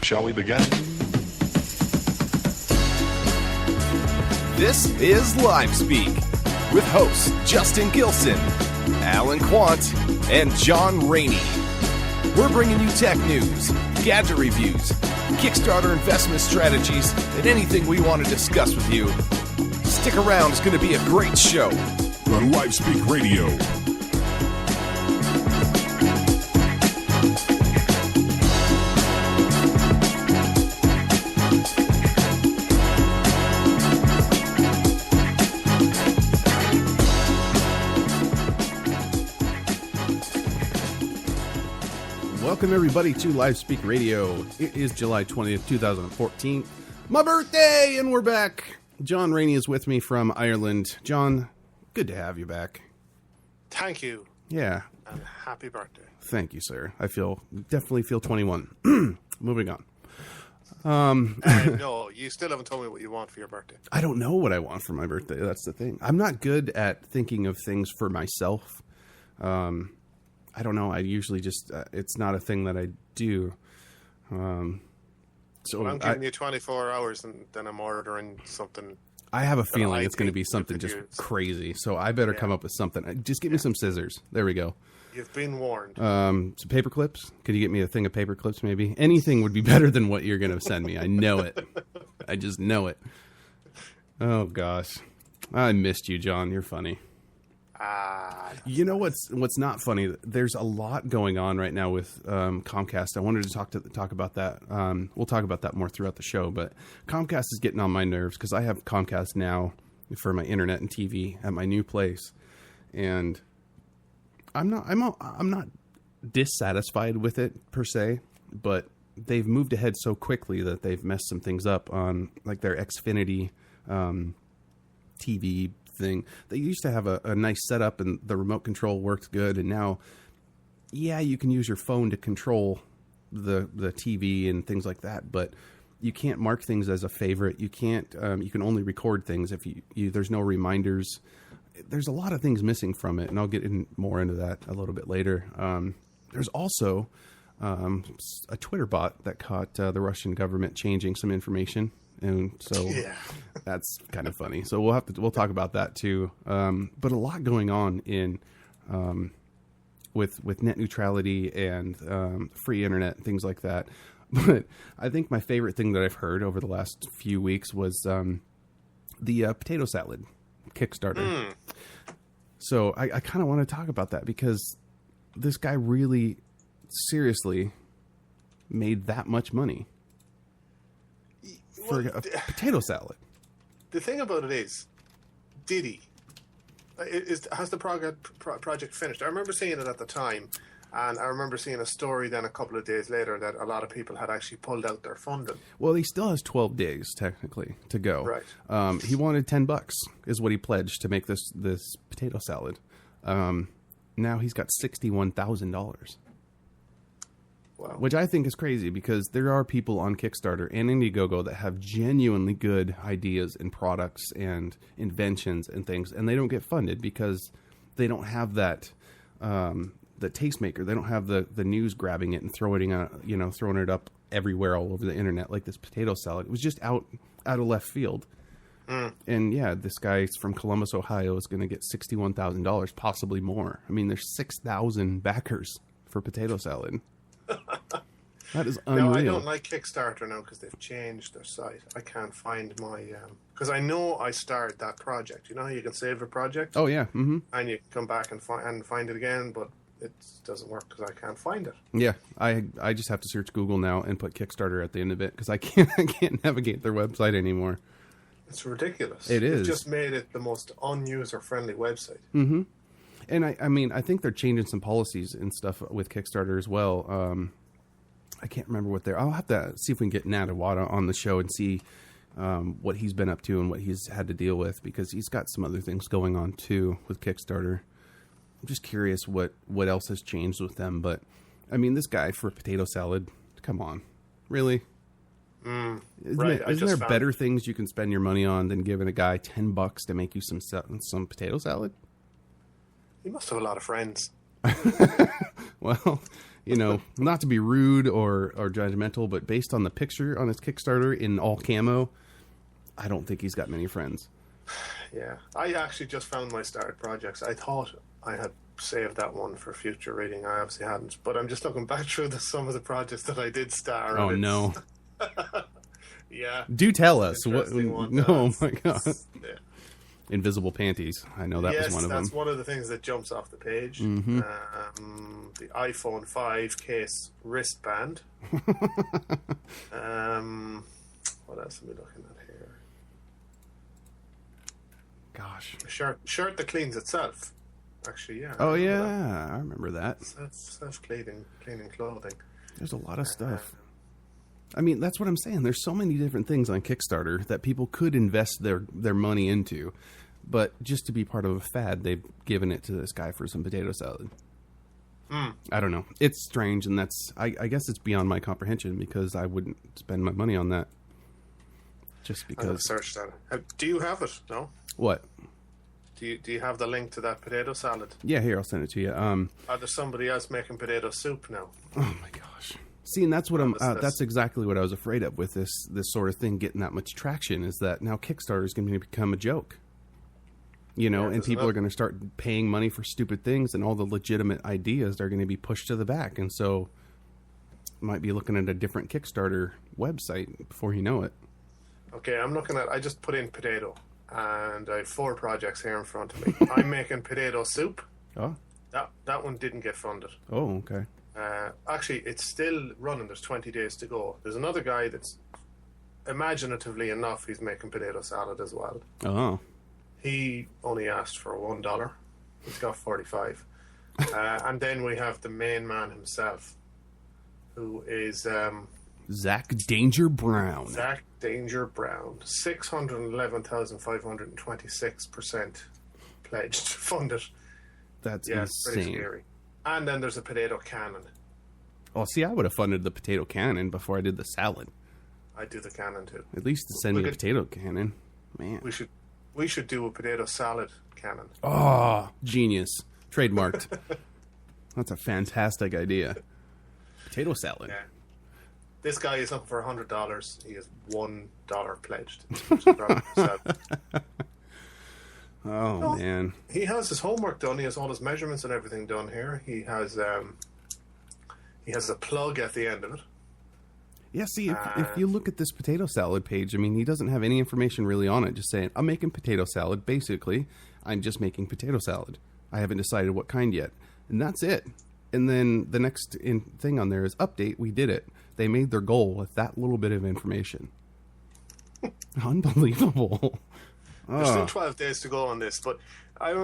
Shall we begin? This is Live Speak with hosts Justin Gilson, Alan Quant, and John Rainey. We're bringing you tech news, gadget reviews, Kickstarter investment strategies, and anything we want to discuss with you. Stick around, it's going to be a great show. On Live Speak Radio. Welcome, everybody, to Live Speak Radio. It is July 20th, 2014. My birthday, and we're back. John Rainey is with me from Ireland. John, good to have you back. Thank you. Yeah. And happy birthday. Thank you, sir. I definitely feel 21. Moving on. No, you still haven't told me what you want for your birthday. I don't know what I want for my birthday. That's the thing. I'm not good at thinking of things for myself. I don't know. I usually just, it's not a thing that I do. So I'm giving you 24 hours and then I'm ordering something. I have a feeling it's going to be something just use. crazy. So I better come up with something. Just give me some scissors. There we go. You've been warned. Some paper clips. Could you get me a thing of paper clips maybe? Anything would be better than what you're going to send me. I know it. I just know it. Oh, gosh. I missed you, John. You're funny. You know what's not funny? There's a lot going on right now with Comcast. I wanted to talk about that. We'll talk about that more throughout the show. But Comcast is getting on my nerves because I have Comcast now for my internet and TV at my new place, and I'm not dissatisfied with it per se, but they've moved ahead so quickly that they've messed some things up on like their Xfinity TV thing. They used to have a nice setup and the remote control worked good, and now you can use your phone to control the TV and things like that, but you can't mark things as a favorite. You can't you can only record things if you there's no reminders. There's a lot of things missing from it, and I'll get more into that a little bit later. There's also a Twitter bot that caught the Russian government changing some information. And so that's kind of funny. So we'll talk about that too. But a lot going on in with net neutrality and free internet and things like that. But I think my favorite thing that I've heard over the last few weeks was the potato salad Kickstarter. So I kind of want to talk about that because this guy really seriously made that much money for a potato salad. The thing about it is, did he? Has the project finished? I remember seeing it at the time, and I remember seeing a story then a couple of days later that a lot of people had actually pulled out their funding. Well, he still has 12 days technically to go. Right. He wanted $10 is what he pledged to make this potato salad. Now he's got $61,000. Wow. Which I think is crazy because there are people on Kickstarter and Indiegogo that have genuinely good ideas and products and inventions and things, and they don't get funded because they don't have that the tastemaker. They don't have the news grabbing it and throwing it up everywhere all over the internet like this potato salad. It was just out of left field. And this guy from Columbus, Ohio is going to get $61,000, possibly more. I mean, there's 6,000 backers for potato salad. That is unreal. No, I don't like Kickstarter now because they've changed their site. I can't find my because I know I started that project. You know how you can save a project? Oh yeah, mm-hmm. And you come back and find it again, but it doesn't work because I can't find it. Yeah, I just have to search Google now and put Kickstarter at the end of it because I can't navigate their website anymore. It's ridiculous. It is. It just made it the most un-user friendly website. Mm-hmm. And I mean, I think they're changing some policies and stuff with Kickstarter as well. I can't remember what I'll have to see if we can get Nat Iwata on the show and see what he's been up to and what he's had to deal with because he's got some other things going on too with Kickstarter. I'm just curious what else has changed with them. But I mean, this guy for potato salad, come on, really? Isn't there better things you can spend your money on than giving a guy $10 to make you some potato salad? He must have a lot of friends. Well, You know, not to be rude or judgmental, but based on the picture on his Kickstarter in all camo, I don't think he's got many friends. Yeah. I actually just found my started projects. I thought I had saved that one for future reading. I obviously hadn't. But I'm just looking back through some of the projects that I did start. Oh, no. Yeah. Do tell us. Interesting one. Oh, my God. Yeah. Invisible panties. I know that was one of them. Yes, that's one of the things that jumps off the page. Mm-hmm. The iPhone 5 case wristband. What else am I looking at here? Gosh. A shirt that cleans itself. Actually, yeah. Oh, yeah. I remember that. Self-cleaning clothing. There's a lot of stuff. I mean, that's what I'm saying. There's so many different things on Kickstarter that people could invest their money into. But just to be part of a fad, they've given it to this guy for some potato salad. I don't know. It's strange, and I guess it's beyond my comprehension because I wouldn't spend my money on that. Just because. I'm gonna search that. Do you have it? No? What? Do you have the link to that potato salad? Yeah, here, I'll send it to you. Are there somebody else making potato soup now? Oh, my gosh. See, and that's what that's exactly what I was afraid of with this sort of thing getting that much traction, is that now Kickstarter is going to become a joke. You know, and people are going to start paying money for stupid things, and all the legitimate ideas are going to be pushed to the back. And so might be looking at a different Kickstarter website before you know it. Okay, I just put in potato, and I have 4 projects here in front of me. I'm making potato soup. Oh. That one didn't get funded. Oh, okay. Actually, it's still running. There's 20 days to go. There's another guy that's, imaginatively enough, he's making potato salad as well. Oh. He only asked for $1. He's got 45. And then we have the main man himself, who is Zach Danger Brown. Zach Danger Brown. 611,526% pledged, funded. That's It's pretty insane. scary. And then there's a potato cannon. Oh, see, I would have funded the potato cannon before I did the salad. I'd do the cannon too. At least send me a potato cannon. Man. We should do a potato salad cannon. Oh, genius. Trademarked. That's a fantastic idea. Potato salad. Yeah. This guy is up for $100. He is $1 pledged. Oh, man. He has his homework done. He has all his measurements and everything done here. He has a plug at the end of it. Yeah, see, if you look at this potato salad page, I mean, he doesn't have any information really on it. Just saying, I'm making potato salad. Basically, I'm just making potato salad. I haven't decided what kind yet. And that's it. And then the next thing on there is update. We did it. They made their goal with that little bit of information. Unbelievable. There's still 12 days to go on this, but I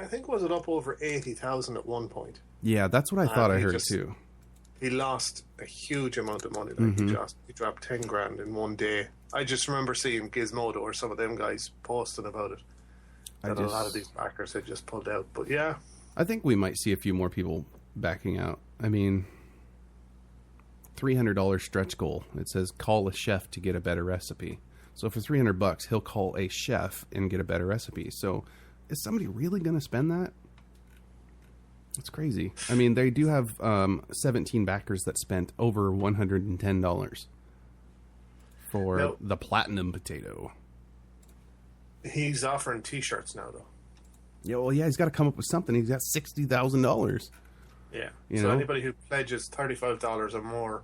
think was it up over 80,000 at one point. Yeah, that's what I thought I heard too. He lost a huge amount of money. Like he dropped 10 grand in one day. I just remember seeing Gizmodo or some of them guys posting about it. A lot of these backers had just pulled out. But yeah, I think we might see a few more people backing out. I mean, $300 stretch goal. It says call a chef to get a better recipe. So for $300, he'll call a chef and get a better recipe. So is somebody really going to spend that? It's crazy. I mean, they do have 17 backers that spent over $110 for the platinum potato. He's offering T-shirts now, though. Yeah, well, yeah, he's got to come up with something. He's got $60,000. Yeah. You know? Anybody who pledges $35 or more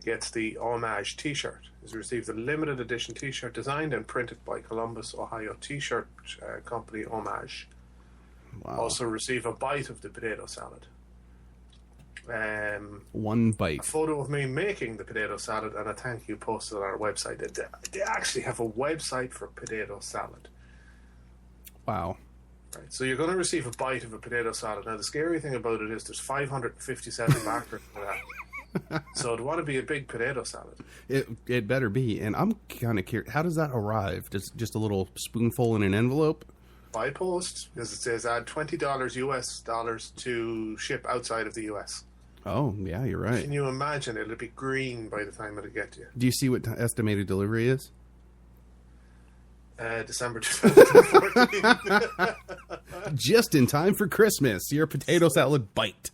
gets the Homage T-shirt. He's received a limited edition T-shirt designed and printed by Columbus, Ohio T-shirt company Homage. Wow. Also receive a bite of the potato salad. One bite. A photo of me making the potato salad and a thank you posted on our website. They actually have a website for potato salad. Wow. Right, so you're going to receive a bite of a potato salad. Now the scary thing about it is there's 557 backers for that. So it'd want to be a big potato salad. It better be. And I'm kind of curious, how does that arrive? Just a little spoonful in an envelope? By post, because it says add $20 US dollars to ship outside of the US. Oh, yeah, you're right. Can you imagine? It'll be green by the time it'll get to you. Do you see what estimated delivery is? December 2014. Just in time for Christmas. Your potato salad bite.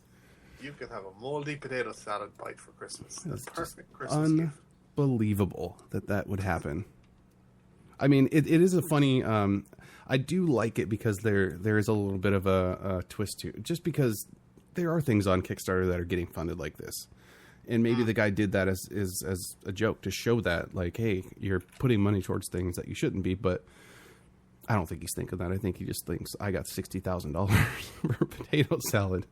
You can have a moldy potato salad bite for Christmas. That's the perfect Christmas gift. Unbelievable that would happen. I mean, it is a funny. I do like it because there is a little bit of a twist to it, just because there are things on Kickstarter that are getting funded like this. And maybe the guy did that as a joke to show that, like, hey, you're putting money towards things that you shouldn't be. But I don't think he's thinking that. I think he just thinks, I got $60,000 for a potato salad.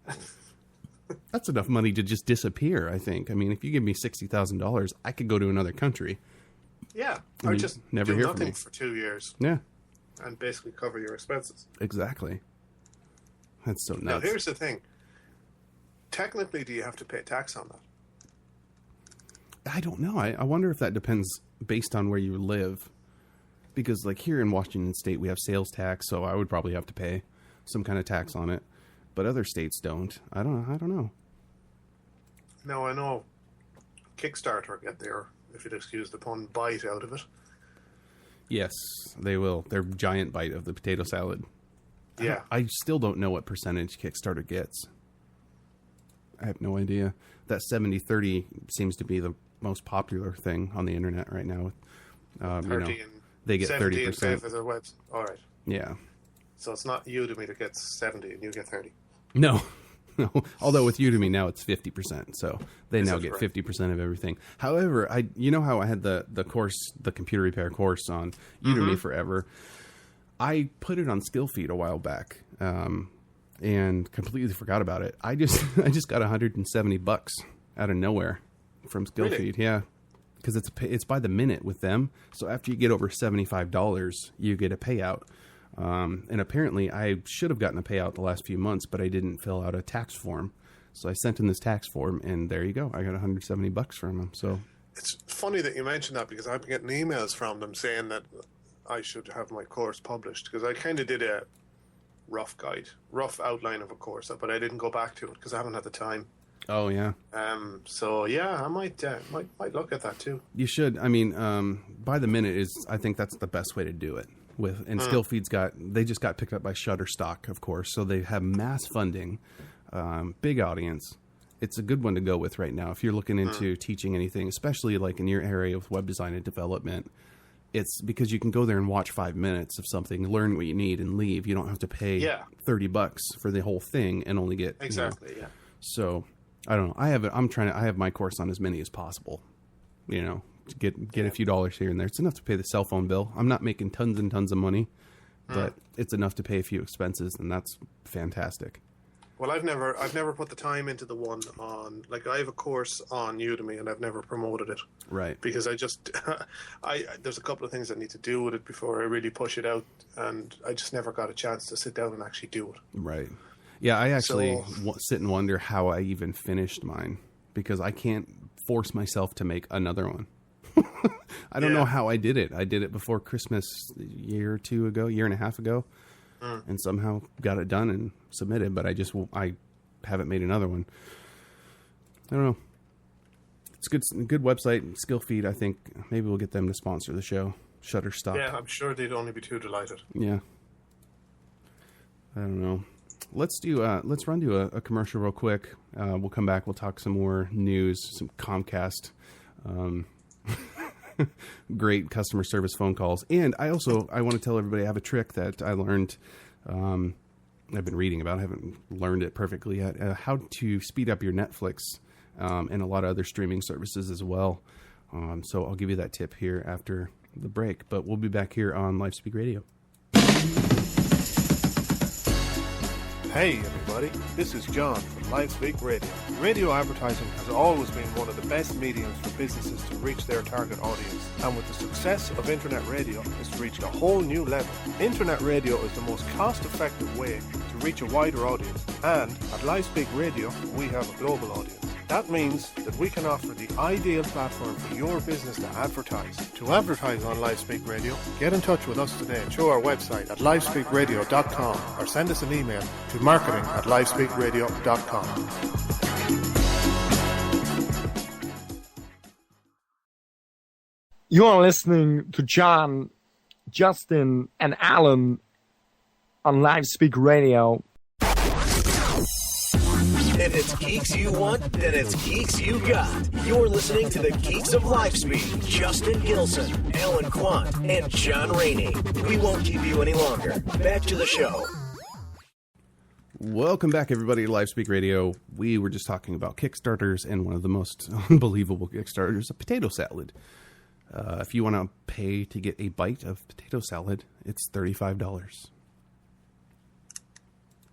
That's enough money to just disappear, I think. I mean, if you give me $60,000, I could go to another country. Yeah, or just never do hear nothing from me for 2 years. Yeah, And basically cover your expenses. exactly. That's so nuts. Now, here's the thing. Technically, do you have to pay tax on that? I don't know. I wonder if that depends based on where you live. Because, like, here in Washington State, we have sales tax, so I would probably have to pay some kind of tax on it. But other states don't. I don't know. Now, I know Kickstarter get their, if you'd excuse the pun, bite out of it. Yes, they will. Their giant bite of the potato salad. Yeah. I still don't know what percentage Kickstarter gets. I have no idea. That 70-30 seems to be the most popular thing on the internet right now. 30 and they get 70 30%. for their webs. All right. Yeah. So it's not Udemy that gets 70 and you get 30. No. Although with Udemy now it's 50%, so they now get correct? 50% of everything. However, you know how I had the course, the computer repair course on Udemy forever. I put it on SkillFeed a while back, and completely forgot about it. I just got $170 out of nowhere from SkillFeed. Really? Yeah, because it's by the minute with them. So after you get over $75, you get a payout. And apparently I should have gotten a payout the last few months, but I didn't fill out a tax form. So I sent in this tax form, and there you go. I got $170 from them. So It's funny that you mentioned that because I've been getting emails from them saying that I should have my course published because I kind of did a rough outline of a course, but I didn't go back to it because I haven't had the time. oh yeah, So yeah, I might look at that too. you should. I mean, by the minute I think that's the best way to do it. And SkillFeed's they just got picked up by Shutterstock, of course, so they have mass funding, big audience. It's a good one to go with right now if you're looking into teaching anything, especially like in your area of web design and development. It's because you can go there and watch 5 minutes of something, learn what you need, and leave. You don't have to pay $30 for the whole thing and only get Exactly. Yeah. So I don't know. I have my course on as many as possible. To get a few dollars here and there. It's enough to pay the cell phone bill. I'm not making tons and tons of money, but it's enough to pay a few expenses, and that's fantastic. Well, I've never put the time into the one on, like, I have a course on Udemy and I've never promoted it. Right. Because there's a couple of things I need to do with it before I really push it out, and I just never got a chance to sit down and actually do it. Right. Yeah, I actually sit and wonder how I even finished mine, because I can't force myself to make another one. I don't know how I did it. I did it before Christmas a year and a half ago, and somehow got it done and submitted, but I haven't made another one. I don't know. It's good website, SkillFeed. I think maybe we'll get them to sponsor the show. Shutterstock. Yeah, I'm sure they'd only be too delighted. Yeah. I don't know. Let's run to a commercial real quick. We'll come back. We'll talk some more news, some Comcast, great customer service phone calls. And I want to tell everybody I have a trick that I learned. I've been reading about. I haven't learned it perfectly yet. How to speed up your Netflix and a lot of other streaming services as well. So I'll give you that tip here after the break. But we'll be back here on LiveSpeak Radio. Hey everybody, this is John from LiveSpeak Radio. Radio advertising has always been one of the best mediums for businesses to reach their target audience, and with the success of internet radio, it's reached a whole new level. Internet radio is the most cost-effective way to reach a wider audience, and at LiveSpeak Radio, we have a global audience. That means that we can offer the ideal platform for your business to advertise. To advertise on LiveSpeak Radio, get in touch with us today through our website at livespeakradio.com or send us an email to marketing@livespeakradio.com. You are listening to John, Justin, and Alan on LiveSpeak Radio. If it's geeks you want, then it's geeks you got. You're listening to the Geeks of Livespeak, Justin Gilson, Alan Quant, and John Rainey. We won't keep you any longer. Back to the show. Welcome back, everybody, to Livespeak Radio. We were just talking about Kickstarters, and one of the most unbelievable Kickstarters, a potato salad. If you want to pay to get a bite of potato salad, it's $35.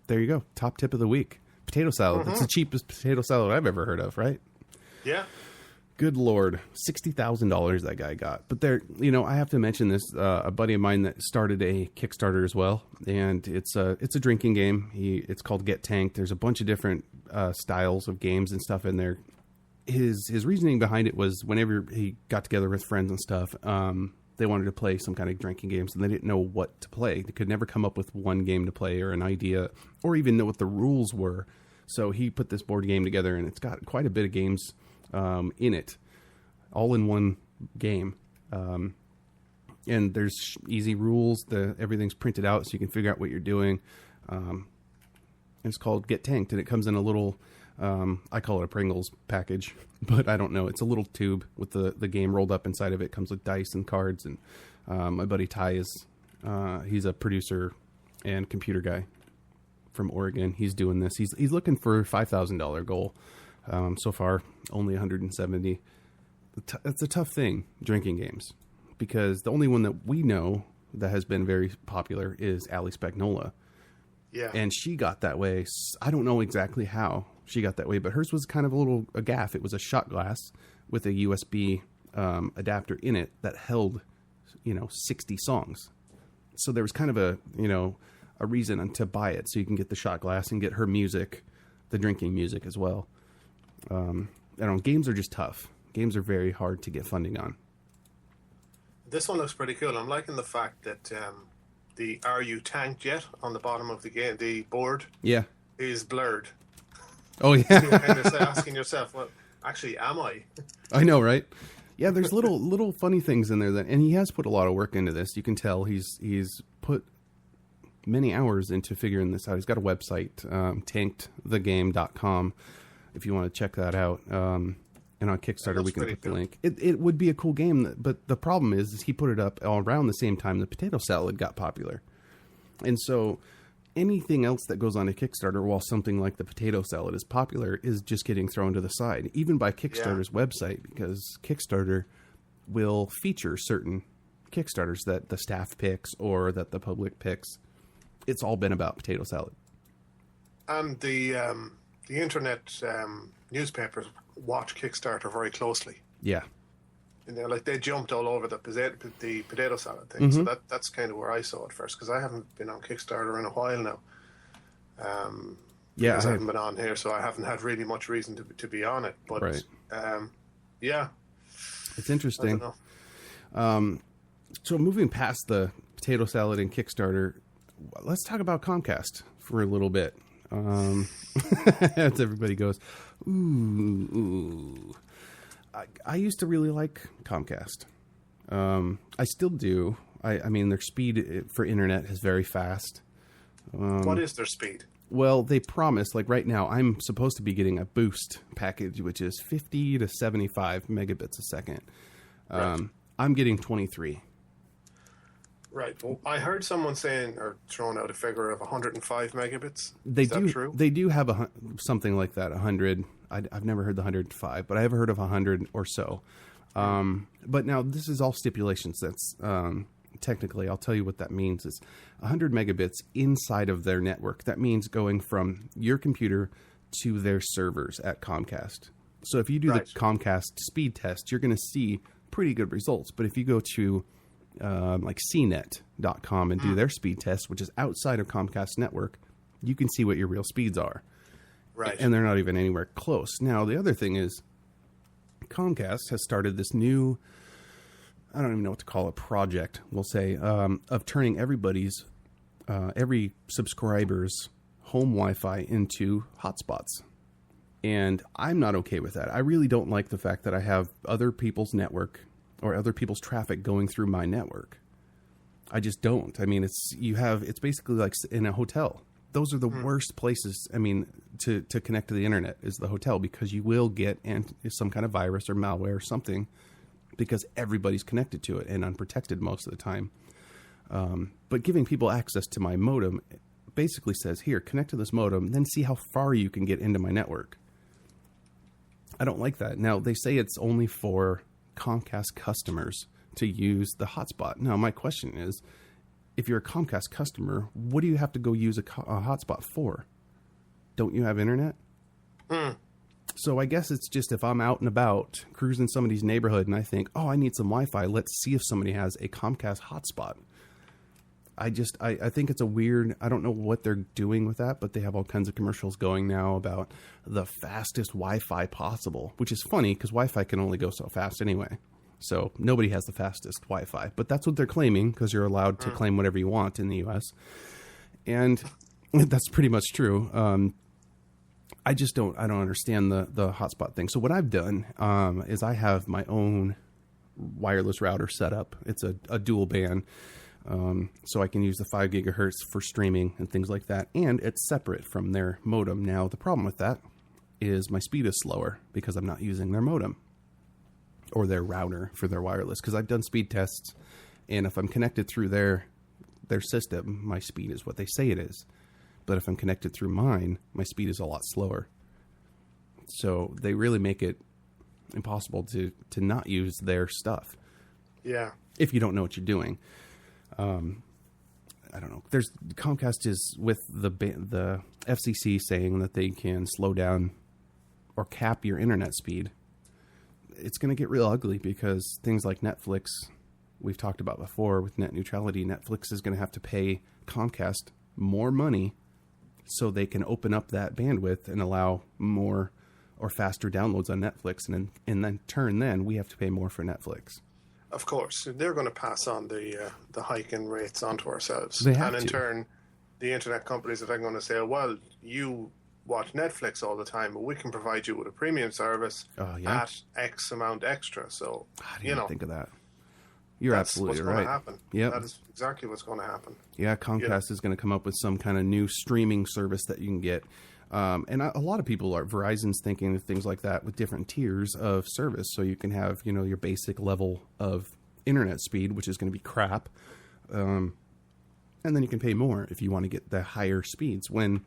There you go. Top tip of the week. Potato salad. It's the cheapest potato salad I've ever heard of, right? Yeah. Good Lord. $60,000 that guy got. But there, you know, I have to mention this. A buddy of mine that started a Kickstarter as well. And it's a drinking game. It's called Get Tanked. There's a bunch of different styles of games and stuff in there. His reasoning behind it was whenever he got together with friends and stuff, they wanted to play some kind of drinking games, and they didn't know what to play. They could never come up with one game to play or an idea or even know what the rules were. So he put this board game together, and it's got quite a bit of games in it, all in one game. And there's easy rules. Everything's printed out so you can figure out what you're doing. It's called Get Tanked, and it comes in a little... I call it a Pringles package, but I don't know. It's a little tube with the game rolled up inside of it. It comes with dice and cards. And my buddy Ty he's a producer and computer guy from Oregon. He's doing this. He's looking for a $5,000 goal. So far, only 170. It's a tough thing, drinking games, because the only one that we know that has been very popular is Ali Spagnola. Yeah. And she got that way. I don't know exactly how she got that way, but hers was kind of a gaff. It was a shot glass with a USB adapter in it that held, 60 songs. So there was kind of a reason to buy it, so you can get the shot glass and get her music, the drinking music as well. Games are just tough. Games are very hard to get funding on. This one looks pretty cool. I'm liking the fact that the "Are you tanked yet?" on the bottom of the game, the board, is blurred. Oh yeah, You're kind of asking yourself, "Well, actually, am I?" I know, right? Yeah, there's little funny things in there and he has put a lot of work into this. You can tell he's put many hours into figuring this out. He's got a website, tankedthegame.com, if you want to check that out. And on Kickstarter, we can put the link. It would be a cool game, but the problem is he put it up all around the same time the potato salad got popular. And so anything else that goes on a Kickstarter while something like the potato salad is popular is just getting thrown to the side, even by Kickstarter's website, because Kickstarter will feature certain Kickstarters that the staff picks or that the public picks. It's all been about potato salad. And the internet newspapers watch Kickstarter very closely. Yeah. And they jumped all over the potato salad thing. So that's kind of where I saw it first, because I haven't been on Kickstarter in a while now. Because I haven't been on here, so I haven't had really much reason to be on it. But right. It's interesting. So moving past the potato salad and Kickstarter, let's talk about Comcast for a little bit. As everybody goes, ooh. I used to really like Comcast. I still do. I mean, their speed for internet is very fast. What is their speed? Well, they promise, like right now, I'm supposed to be getting a boost package, which is 50 to 75 megabits a second. Right. I'm getting 23. Right. Well, I heard someone saying or throwing out a figure of 105 megabits. Is that true? They do have something like that, 100. I've never heard the 105, but I have heard of 100 or so. But now this is all stipulations. That's technically, I'll tell you what that means is 100 megabits inside of their network. That means going from your computer to their servers at Comcast. So if you do the Comcast speed test, you're going to see pretty good results. But if you go to like cnet.com and do their speed test, which is outside of Comcast network, you can see what your real speeds are. Right. And they're not even anywhere close. Now, the other thing is Comcast has started this new, I don't even know what to call it, project, we'll say, of turning every subscriber's home Wi-Fi into hotspots. And I'm not okay with that. I really don't like the fact that I have other people's network or other people's traffic going through my network. I just don't. I mean, it's basically like in a hotel. those are the worst places. I mean, to connect to the internet is the hotel, because you will get some kind of virus or malware or something, because everybody's connected to it and unprotected most of the time. But giving people access to my modem basically says, here, connect to this modem, then see how far you can get into my network. I don't like that. Now, they say it's only for Comcast customers to use the hotspot. Now, my question is, if you're a Comcast customer, what do you have to go use a hotspot for? Don't you have internet? So I guess it's just, if I'm out and about cruising somebody's neighborhood and I think, oh, I need some Wi-Fi, let's see if somebody has a Comcast hotspot. I think it's a weird, I don't know what they're doing with that, but they have all kinds of commercials going now about the fastest Wi-Fi possible, which is funny because Wi-Fi can only go so fast anyway. So nobody has the fastest Wi-Fi, but that's what they're claiming, because you're allowed to claim whatever you want in the US. And that's pretty much true. I don't understand the hotspot thing. So what I've done is I have my own wireless router set up. It's a dual band. So I can use the 5 gigahertz for streaming and things like that. And it's separate from their modem. Now, the problem with that is my speed is slower because I'm not using their modem or their router for their wireless. Because I've done speed tests, and if I'm connected through their system, my speed is what they say it is. But if I'm connected through mine, my speed is a lot slower. So they really make it impossible to not use their stuff. Yeah. If you don't know what you're doing. I don't know. Comcast is with the FCC saying that they can slow down or cap your internet speed. It's going to get real ugly, because things like Netflix, we've talked about before with net neutrality, Netflix is going to have to pay Comcast more money so they can open up that bandwidth and allow more or faster downloads on Netflix. And then turn, we have to pay more for Netflix. Of course, they're going to pass on the hike in rates onto ourselves. They have and in to. turn, the internet companies are then going to say, well, you watch Netflix all the time, but we can provide you with a premium service at X amount extra. So, I didn't think of that. You're absolutely right. That's what's going to happen. Yep. That is exactly what's going to happen. Yeah, Comcast is going to come up with some kind of new streaming service that you can get. And a lot of people Verizon's thinking of things like that, with different tiers of service. So you can have, your basic level of internet speed, which is going to be crap. And then you can pay more if you want to get the higher speeds. When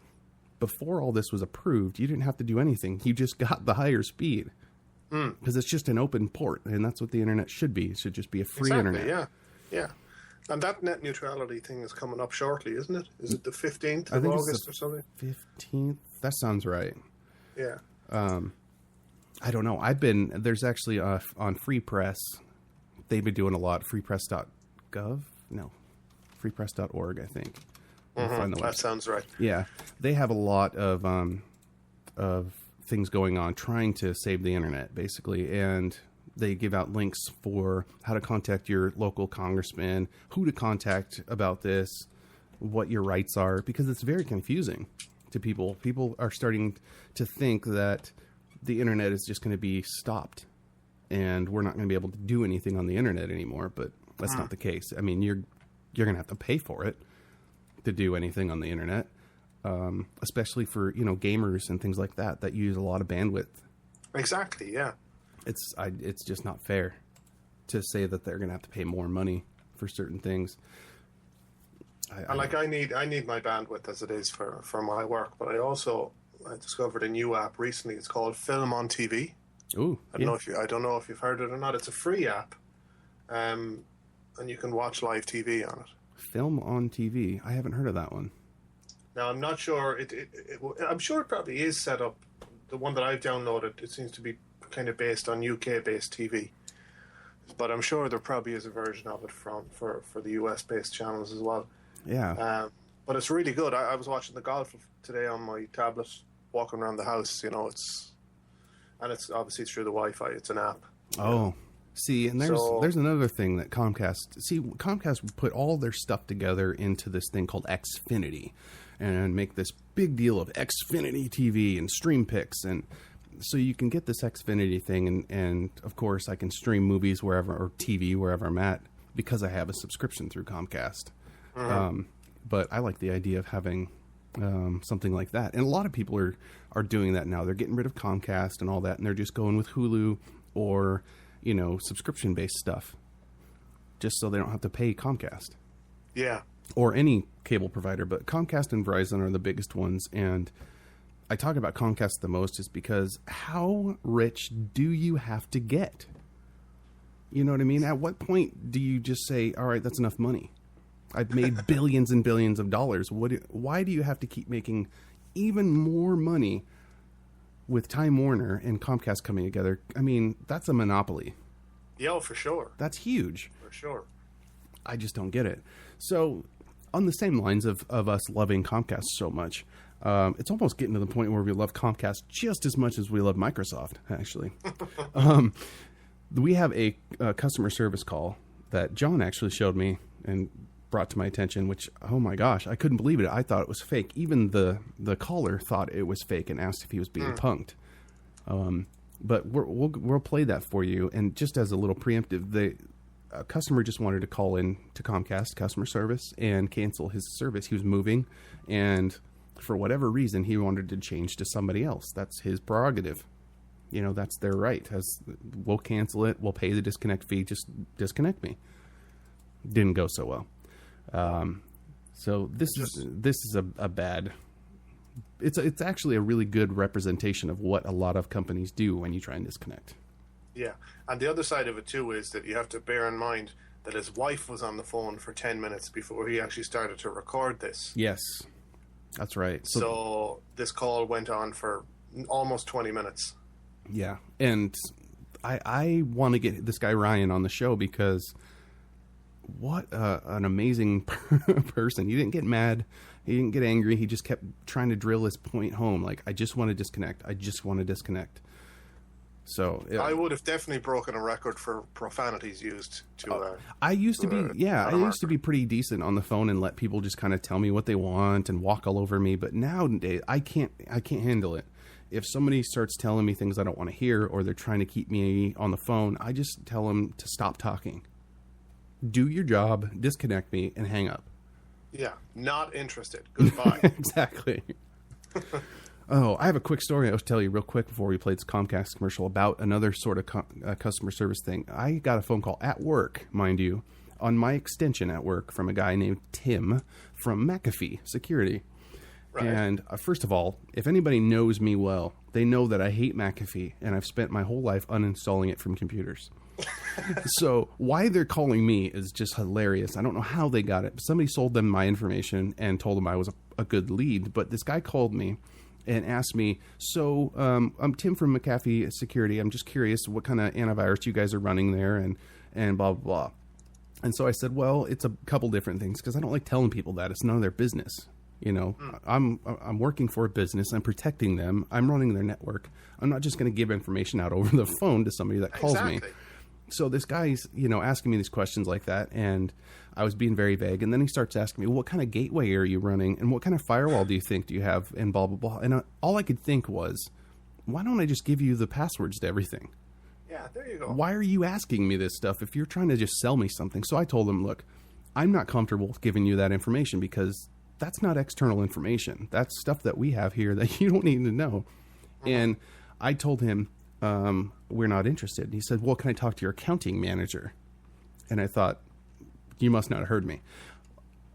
before all this was approved, you didn't have to do anything. You just got the higher speed, because it's just an open port. And that's what the internet should be. It should just be a free internet. Yeah. And that net neutrality thing is coming up shortly, isn't it? Is it the 15th I of think August it's or something? 15th? That sounds right. Yeah. I don't know. There's actually on Free Press, they've been doing a lot. freepress.gov? No. freepress.org, I think. Find the That website. sounds right. Yeah. They have a lot of things going on trying to save the internet, basically. And they give out links for how to contact your local congressman, who to contact about this, what your rights are, because it's very confusing to people. People are starting to think that the internet is just going to be stopped and we're not going to be able to do anything on the internet anymore, but that's not the case. I mean, you're going to have to pay for it to do anything on the internet, especially for, gamers and things like that use a lot of bandwidth. Exactly, yeah. It's just not fair to say that they're going to have to pay more money for certain things. I need my bandwidth as it is for my work, but I discovered a new app recently. It's called Film on TV. Ooh, I don't know if you've heard it or not. It's a free app, and you can watch live TV on it. Film on TV. I haven't heard of that one. Now, I'm not sure. I'm sure it probably is set up. The one that I've downloaded, it seems to be kind of based on UK-based TV, but I'm sure there probably is a version of it for the US-based channels as well. Yeah. But it's really good. I was watching the golf today on my tablet, walking around the house. It's obviously through the Wi-Fi. It's an app. Oh, see, and there's another thing that Comcast put all their stuff together into this thing called Xfinity, and make this big deal of Xfinity TV and Stream Picks, and so you can get this Xfinity thing, and of course I can stream movies wherever, or TV wherever I'm at, because I have a subscription through Comcast. But I like the idea of having something like that. And a lot of people are doing that now. They're getting rid of Comcast and all that, and they're just going with Hulu or, subscription-based stuff, just so they don't have to pay Comcast. Yeah. Or any cable provider, but Comcast and Verizon are the biggest ones. And I talk about Comcast the most is because how rich do you have to get? You know what I mean? At what point do you just say, all right, that's enough money? I've made billions and billions of dollars. Why do you have to keep making even more money with Time Warner and Comcast coming together? I mean, that's a monopoly. Yeah, for sure. That's huge. For sure. I just don't get it. So on the same lines of us loving Comcast so much, it's almost getting to the point where we love Comcast just as much as we love Microsoft, actually. We have a customer service call that John actually showed me and brought to my attention, which, oh my gosh, I couldn't believe it. I thought it was fake. Even the caller thought it was fake and asked if he was being punked. But we'll play that for you. And just as a little preemptive, the customer just wanted to call in to Comcast customer service and cancel his service. He was moving, and for whatever reason, he wanted to change to somebody else. That's his prerogative. That's their right. We'll cancel it. We'll pay the disconnect fee. Just disconnect me. Didn't go so well. So this is a bad. It's actually a really good representation of what a lot of companies do when you try and disconnect. Yeah, and the other side of it too is that you have to bear in mind that his wife was on the phone for 10 minutes before he actually started to record this. Yes, that's right. So this call went on for almost 20 minutes. Yeah, and I want to get this guy Ryan on the show because what an amazing person. He didn't get mad. He didn't get angry. He just kept trying to drill his point home. Like, I just want to disconnect. I just want to disconnect. So I would have definitely broken a record for profanities used to. I used to be pretty decent on the phone and let people just kind of tell me what they want and walk all over me. But nowadays, I can't handle it. If somebody starts telling me things I don't want to hear, or they're trying to keep me on the phone, I just tell them to stop talking. Do your job, disconnect me, and hang up. Yeah, not interested. Goodbye. Exactly. Oh, I have a quick story I'll tell you real quick before we play this Comcast commercial about another sort of customer service thing. I got a phone call at work, mind you, on my extension at work from a guy named Tim from McAfee Security. Right. And first of all, if anybody knows me well, they know that I hate McAfee, and I've spent my whole life uninstalling it from computers. So why they're calling me is just hilarious. I don't know how they got it. Somebody sold them my information and told them I was a good lead, but this guy called me and asked me, so I'm Tim from McAfee Security. I'm just curious what kind of antivirus you guys are running there and blah, blah, blah. And so I said, well, it's a couple different things because I don't like telling people that. It's none of their business. I'm working for a business. I'm protecting them. I'm running their network. I'm not just going to give information out over the phone to somebody that calls me. So this guy's, asking me these questions like that, and I was being very vague. And then he starts asking me, well, what kind of gateway are you running, and what kind of firewall do you think do you have, and blah, blah, blah. And all I could think was, why don't I just give you the passwords to everything? Yeah, there you go. Why are you asking me this stuff if you're trying to just sell me something? So I told him, look, I'm not comfortable with giving you that information because that's not external information. That's stuff that we have here that you don't need to know. And I told him, we're not interested. And he said, well, can I talk to your accounting manager? And I thought, you must not have heard me.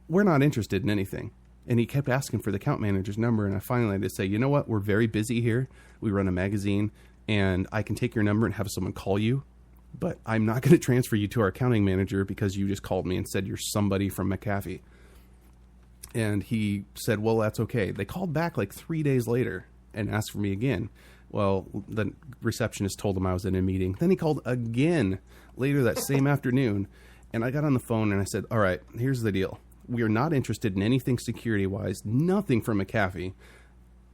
We're not interested in anything. And he kept asking for the account manager's number. And I finally had to say, you know what? We're very busy here. We run a magazine, and I can take your number and have someone call you. But I'm not going to transfer you to our accounting manager because you just called me and said you're somebody from McAfee. And he said, well, that's okay. They called back like 3 days later and asked for me again. Well, the receptionist told him I was in a meeting. Then he called again later that same afternoon. And I got on the phone and I said, all right, here's the deal. We are not interested in anything security-wise, nothing from McAfee.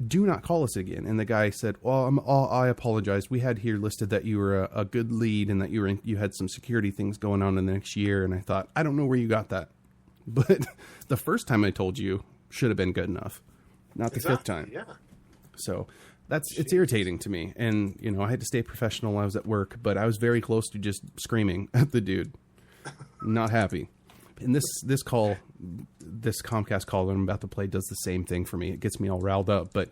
Do not call us again. And the guy said, well, I apologize. We had here listed that you were a good lead and that you had some security things going on in the next year. And I thought, I don't know where you got that. But the first time I told you should have been good enough, not the fifth time. Yeah. So it's irritating to me. And, I had to stay professional while I was at work, but I was very close to just screaming at the dude. Not happy. And this Comcast call that I'm about to play does the same thing for me. It gets me all riled up. But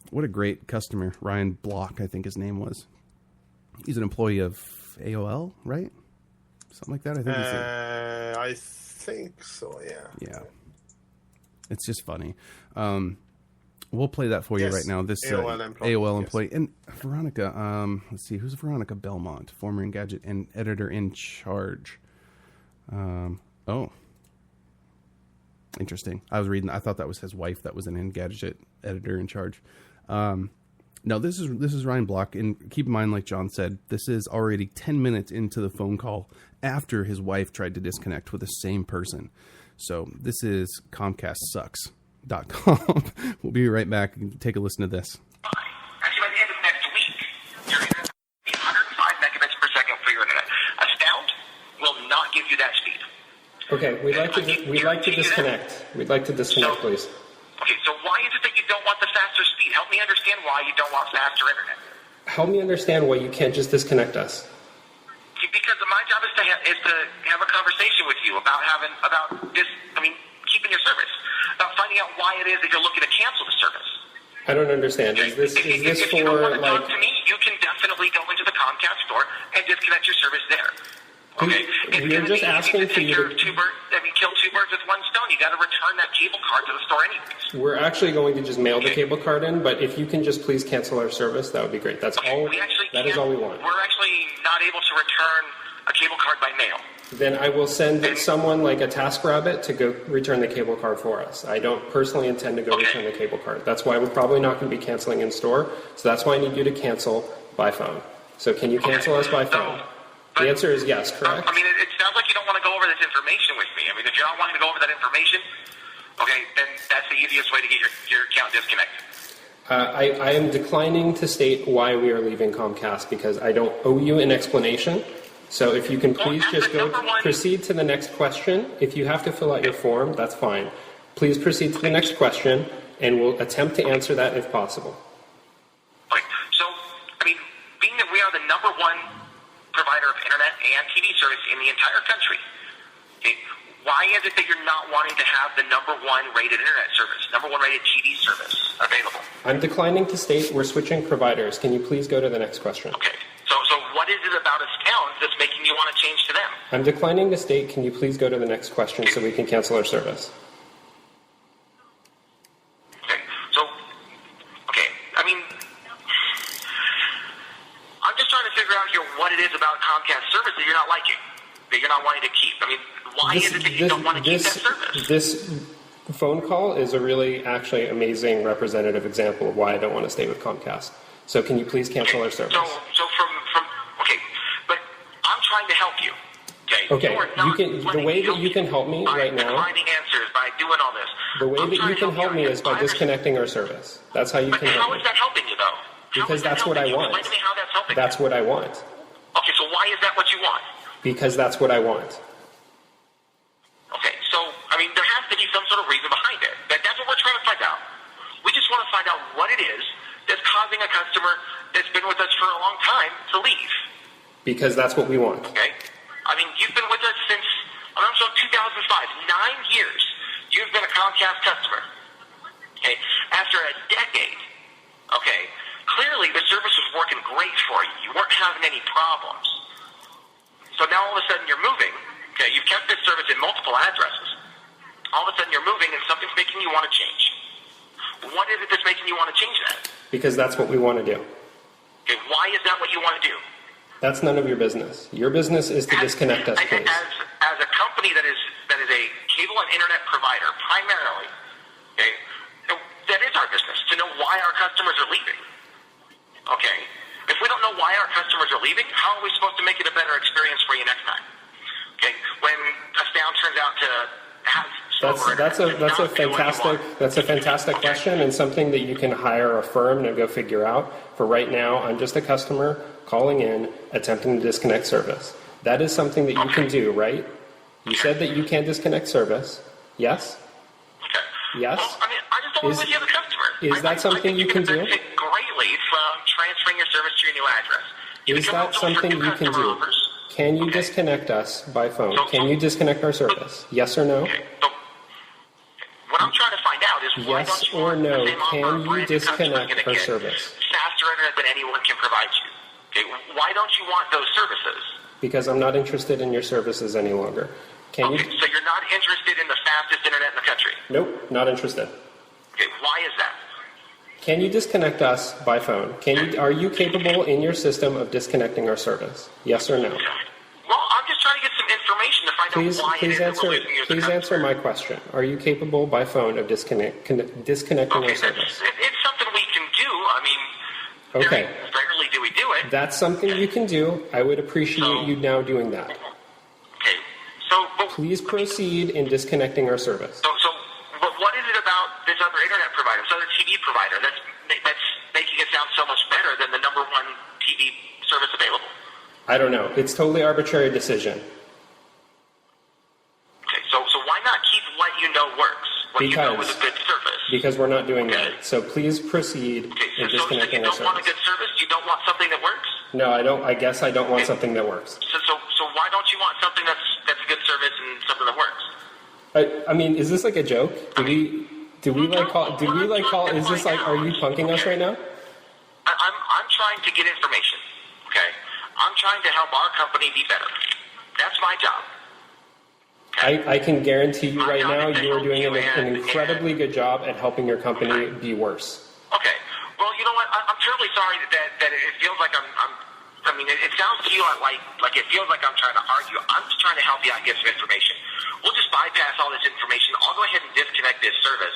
what a great customer. Ryan Block, I think his name was. He's an employee of AOL, right? Something like that, I think. I think so, yeah. Yeah. It's just funny. We'll play that for you right now. This AOL employee. And Veronica, let's see, who's Veronica Belmont, former Engadget and editor in charge. Oh. Interesting. I thought that was his wife that was an Engadget editor in charge. No, this is Ryan Block, and keep in mind, like John said, this is already 10 minutes into the phone call after his wife tried to disconnect with the same person. So this is ComcastSucks.com. We'll be right back. Take a listen to this. Actually, by the end of next week, your internet will be 105 megabits per second for your internet. Astound will not give you that speed. Okay, we'd like to disconnect. We'd like to disconnect, please. Okay, so why is it that you don't want the faster speed? Help me understand why you don't want faster internet. Help me understand why you can't just disconnect us. Because my job is to have a conversation with you about keeping your service, about finding out why it is that you're looking to cancel the service. I don't understand. Is this if for you don't want to like? talk to me, you can definitely go into the Comcast store and disconnect your service there. Okay, We're just asking for you to kill two birds with one stone. You got to return that cable card to the store anyways. We're actually going to just mail the cable card in, but if you can just please cancel our service, that would be great. That's all. That is all we want. We're actually not able to return a cable card by mail. Then I will send someone like a TaskRabbit to go return the cable card for us. I don't personally intend to go return the cable card. That's why we're probably not going to be canceling in store. So that's why I need you to cancel by phone. So can you cancel us by phone? The answer is yes, correct? I mean, it sounds like you don't want to go over this information with me. I mean, if you're not wanting to go over that information, okay, then that's the easiest way to get your account disconnected. I am declining to state why we are leaving Comcast because I don't owe you an explanation. So if you can please just proceed to the next question. If you have to fill out your form, that's fine. Please proceed to the next question, and we'll attempt to answer that if possible. Okay, so, I mean, being that we are the number one provider of internet and TV service in the entire country, okay, why is it that you're not wanting to have the number one rated internet service, number one rated TV service available? I'm declining to state we're switching providers. Can you please go to the next question? Okay, so what is it about Astound that's making you want to change to them? I'm declining to state, can you please go to the next question so we can cancel our service? Okay, so, I mean, I'm just trying to figure out here what it is about Comcast service that you're not liking, that you're not wanting to keep. I mean, why is it that you don't want to keep that service? This phone call is a really actually amazing representative example of why I don't want to stay with Comcast. So can you please cancel our service? So but I'm trying to help you. Okay, the way that you can help me right now. By finding answers, by doing all this. The way that you can help me is by disconnecting our service. That's how you can help me. How is that helping you, though? Because that's what I want. Explain to me how that's helping. That's what I want. Okay, so why is that what you want? Because that's what I want. Okay, so, I mean, there has to be some sort of reason behind it. That's what we're trying to find out. We just want to find out what it is that's causing a customer that's been with us for a long time to leave. Because that's what we want. Okay? I mean, you've been with us since, I'm sure, 2005. 9 years you've been a Comcast customer. Okay? After a decade, okay, clearly the service was working great for you. You weren't having any problems. So now all of a sudden you're moving. Okay, you've kept this service in multiple addresses. All of a sudden you're moving and something's making you want to change. What is it that's making you want to change that? Because that's what we want to do. Okay, why is that what you want to do? That's none of your business. Your business is to disconnect us, please. As a company that is a cable and internet provider, primarily, okay, that is our business, to know why our customers are leaving. Okay? If we don't know why our customers are leaving, how are we supposed to make it a better experience for you next time? Okay? When Astound turns out to have that's a fantastic question and something that you can hire a firm to go figure out. For right now, I'm just a customer calling in, attempting to disconnect service. That is something that you can do, right? You said that you can't disconnect service. Yes? Okay. Yes? Well, I mean, I just don't want to with you as a customer. Is that something you can do? I think you can benefit greatly from transferring your service to your new address. Is that something you can do? Can you disconnect us by phone? Can you disconnect our service? Yes or no? Okay. So, what I'm trying to find out is why don't you want the same offer Can you brand new customers disconnect gonna our get service? faster internet than anyone can provide you. Okay. Why don't you want those services? Because I'm not interested in your services any longer. Can Okay, you? so you're not interested in the fastest internet in the country. Nope, not interested. Okay, why is that? Can you disconnect us by phone? Are you capable in your system of disconnecting our service? Yes or no? Well, I'm just trying to get some information to find out why it is that we're losing you as a Please customer. answer my question. Are you capable by phone of disconnecting our service? It's something we can do. I mean, Okay. very rarely do we do it. That's something you can do. I would appreciate you now doing that. Okay, so Please proceed in disconnecting our service. but what is it about this other internet provider, this other TV provider, that's making it sound so much better than the number one TV service available? I don't know. It's totally arbitrary decision. Okay, so why not keep what you know works, what you know is a good service? Because we're not doing that. So please proceed Okay, in so you disconnecting our don't want a service. good service? You don't want something that works? No, I don't. I guess I don't want something that works. So why don't you want something that's a good service and something that works? I mean, is this like a joke? Do we like call? Is this like? Are you punking us right now? I'm trying to get information. Okay, I'm trying to help our company be better. That's my job. I can guarantee you right now you are doing an incredibly good job at helping your company be worse. Okay. Well, you know what? I'm terribly sorry that it feels like I mean, it sounds to you like it feels like I'm trying to argue. I'm just trying to help you out and get some information. We'll just bypass all this information. I'll go ahead and disconnect this service.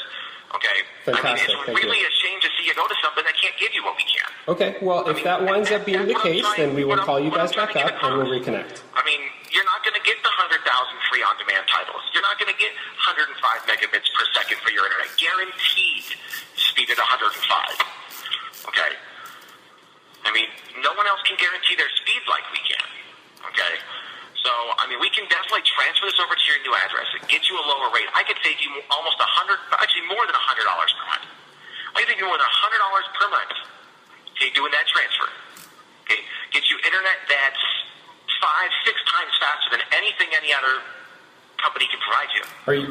Okay. Fantastic. I mean, it's really a shame to see you go to something that can't give you what we can. Okay. Well, if that winds up being the case, then we will call you guys back up and we'll reconnect. I mean, you're not going to get the 100,000 free on-demand titles. You're not going to get 105 megabits per second for your internet. Guaranteed speed at 105. Okay? I mean, no one else can guarantee their speed like we can. Okay? So, I mean, we can definitely transfer this over to your new address and get you a lower rate. I could save you almost actually more than $100 per month. I could save you more than $100 per month. Okay, doing that transfer. Okay, get you internet that's 5-6 times faster than anything any other company can provide you.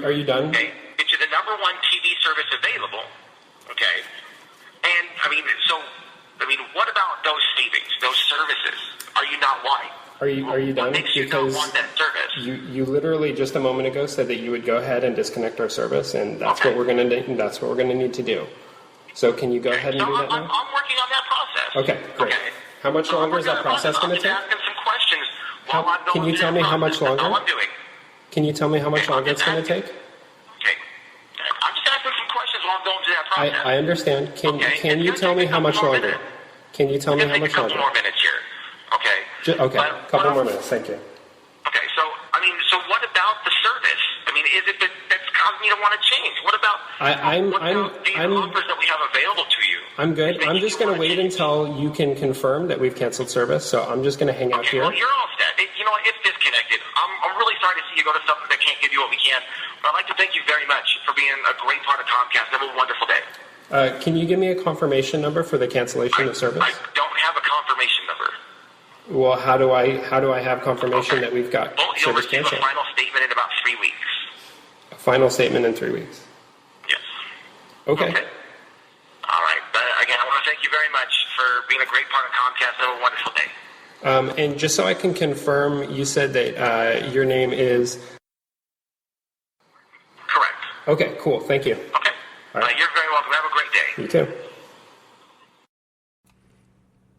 Are you done? Okay, get you the number one TV service available. Okay, and I mean, what about those savings, those services? Are you not why? Are you done? What makes you not want that service? You literally just a moment ago said that you would go ahead and disconnect our service, and that's what we're going to need to do. So can you go ahead and do that now? I'm working on that process. Okay, great. Okay. How much longer is that process going to take? I'm just asking some questions while I'm going Can you through tell that me how much process. That's longer? all I'm doing. Can you tell me how much longer it's going to take? Okay. I'm just asking some questions while I'm going through that process. I understand. Can you tell me how much longer? Can you tell me how much longer? longer? A couple more minutes here. Okay. Okay, a couple more minutes. Thank you. Okay, so what about the service? I mean, is it that's causing you to want to change? What about these offers that we have available to you? I'm good. I'm just going to wait until you can confirm that we've canceled service. So I'm just going to hang out here. Well, you're all set. You know, it's disconnected. I'm really sorry to see you go to something that can't give you what we can. But I'd like to thank you very much for being a great part of Comcast. Have a wonderful day. Can you give me a confirmation number for the cancellation of service? I don't have a confirmation number. Well, how do I have confirmation that we've got Well, you'll service receive canceled? a final statement in about 3 weeks. A final statement in 3 weeks. Yes. Okay. All right. But again, I want to thank you very much for being a great part of Comcast. Have a wonderful day. And just so I can confirm, you said that your name is... Correct. Okay, cool. Thank you. Okay. All right. You're very welcome. Have a great day. You too.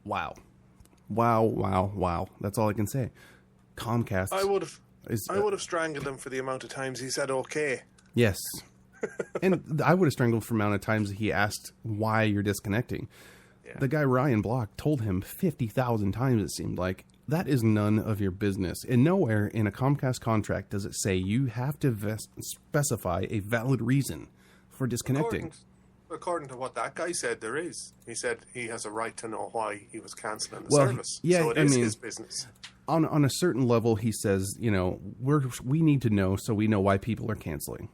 Wow. That's all I can say. Comcast. I would have strangled him for the amount of times he said okay. Yes. And I would have strangled for the amount of times he asked why you're disconnecting. Yeah. The guy Ryan Block told him 50,000 times, it seemed like. That is none of your business. And nowhere in a Comcast contract does it say you have to specify a valid reason for disconnecting. According to what that guy said, there is. He said he has a right to know why he was cancelling the service. Yeah, so it is his business. On a certain level, he says, we need to know so we know why people are canceling.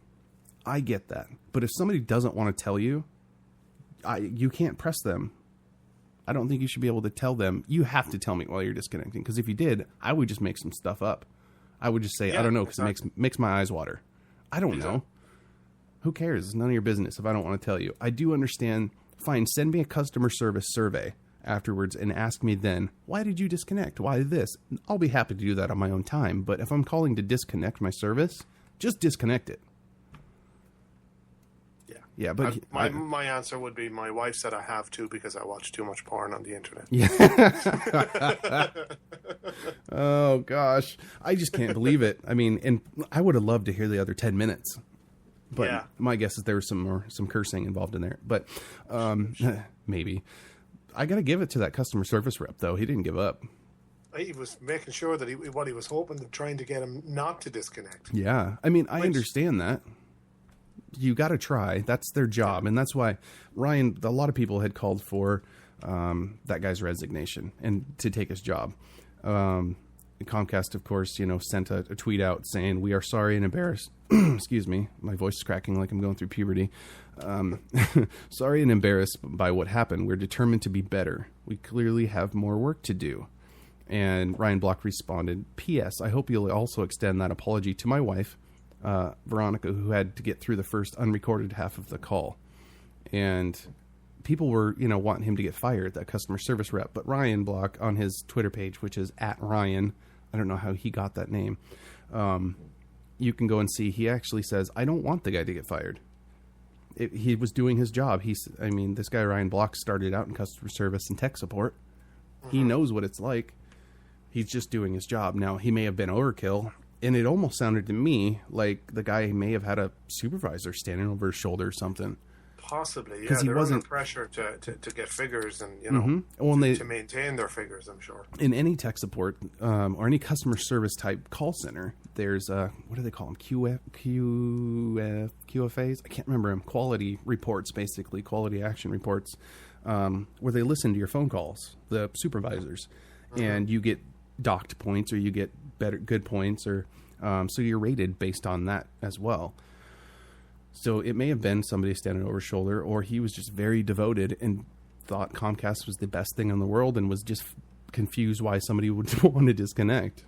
I get that. But if somebody doesn't want to tell you, you can't press them. I don't think you should be able to tell them, you have to tell me while you're disconnecting. Because if you did, I would just make some stuff up. I would just say, I don't know, because it makes my eyes water. I don't know. Who cares? It's none of your business if I don't want to tell you. I do understand. Fine, send me a customer service survey afterwards and ask me then, why did you disconnect? Why this? I'll be happy to do that on my own time. But if I'm calling to disconnect my service, just disconnect it. Yeah, but my answer would be my wife said I have to because I watch too much porn on the internet. Yeah. Oh gosh, I just can't believe it. I mean, and I would have loved to hear the other 10 minutes, but my guess is there was some cursing involved in there. But maybe I got to give it to that customer service rep though. He didn't give up. He was making sure that what he was hoping to trying to get him not to disconnect. Yeah, I mean, I understand that. You got to try. That's their job. And that's why Ryan, a lot of people had called for that guy's resignation and to take his job. Comcast, of course, sent a tweet out saying, we are sorry and embarrassed. Excuse me. My voice is cracking like I'm going through puberty. Sorry and embarrassed by what happened. We're determined to be better. We clearly have more work to do. And Ryan Block responded, P.S. I hope you'll also extend that apology to my wife, Veronica, who had to get through the first unrecorded half of the call. And people were, wanting him to get fired, that customer service rep. But Ryan Block on his Twitter page, which is @Ryan, I don't know how he got that name. You can go and see, he actually says, I don't want the guy to get fired. He was doing his job. This guy, Ryan Block, started out in customer service and tech support. He knows what it's like. He's just doing his job. Now, he may have been overkill. And it almost sounded to me like the guy may have had a supervisor standing over his shoulder or something. Possibly, yeah. They're under pressure to get figures and, to maintain their figures, I'm sure. In any tech support or any customer service type call center, there's, what do they call them? QFAs? I can't remember them. Quality reports, basically. Quality action reports, where they listen to your phone calls, the supervisors. And you get docked points or you get good points, or so you're rated based on that as well. So it may have been somebody standing over his shoulder, or he was just very devoted and thought Comcast was the best thing in the world and was just confused why somebody would want to disconnect.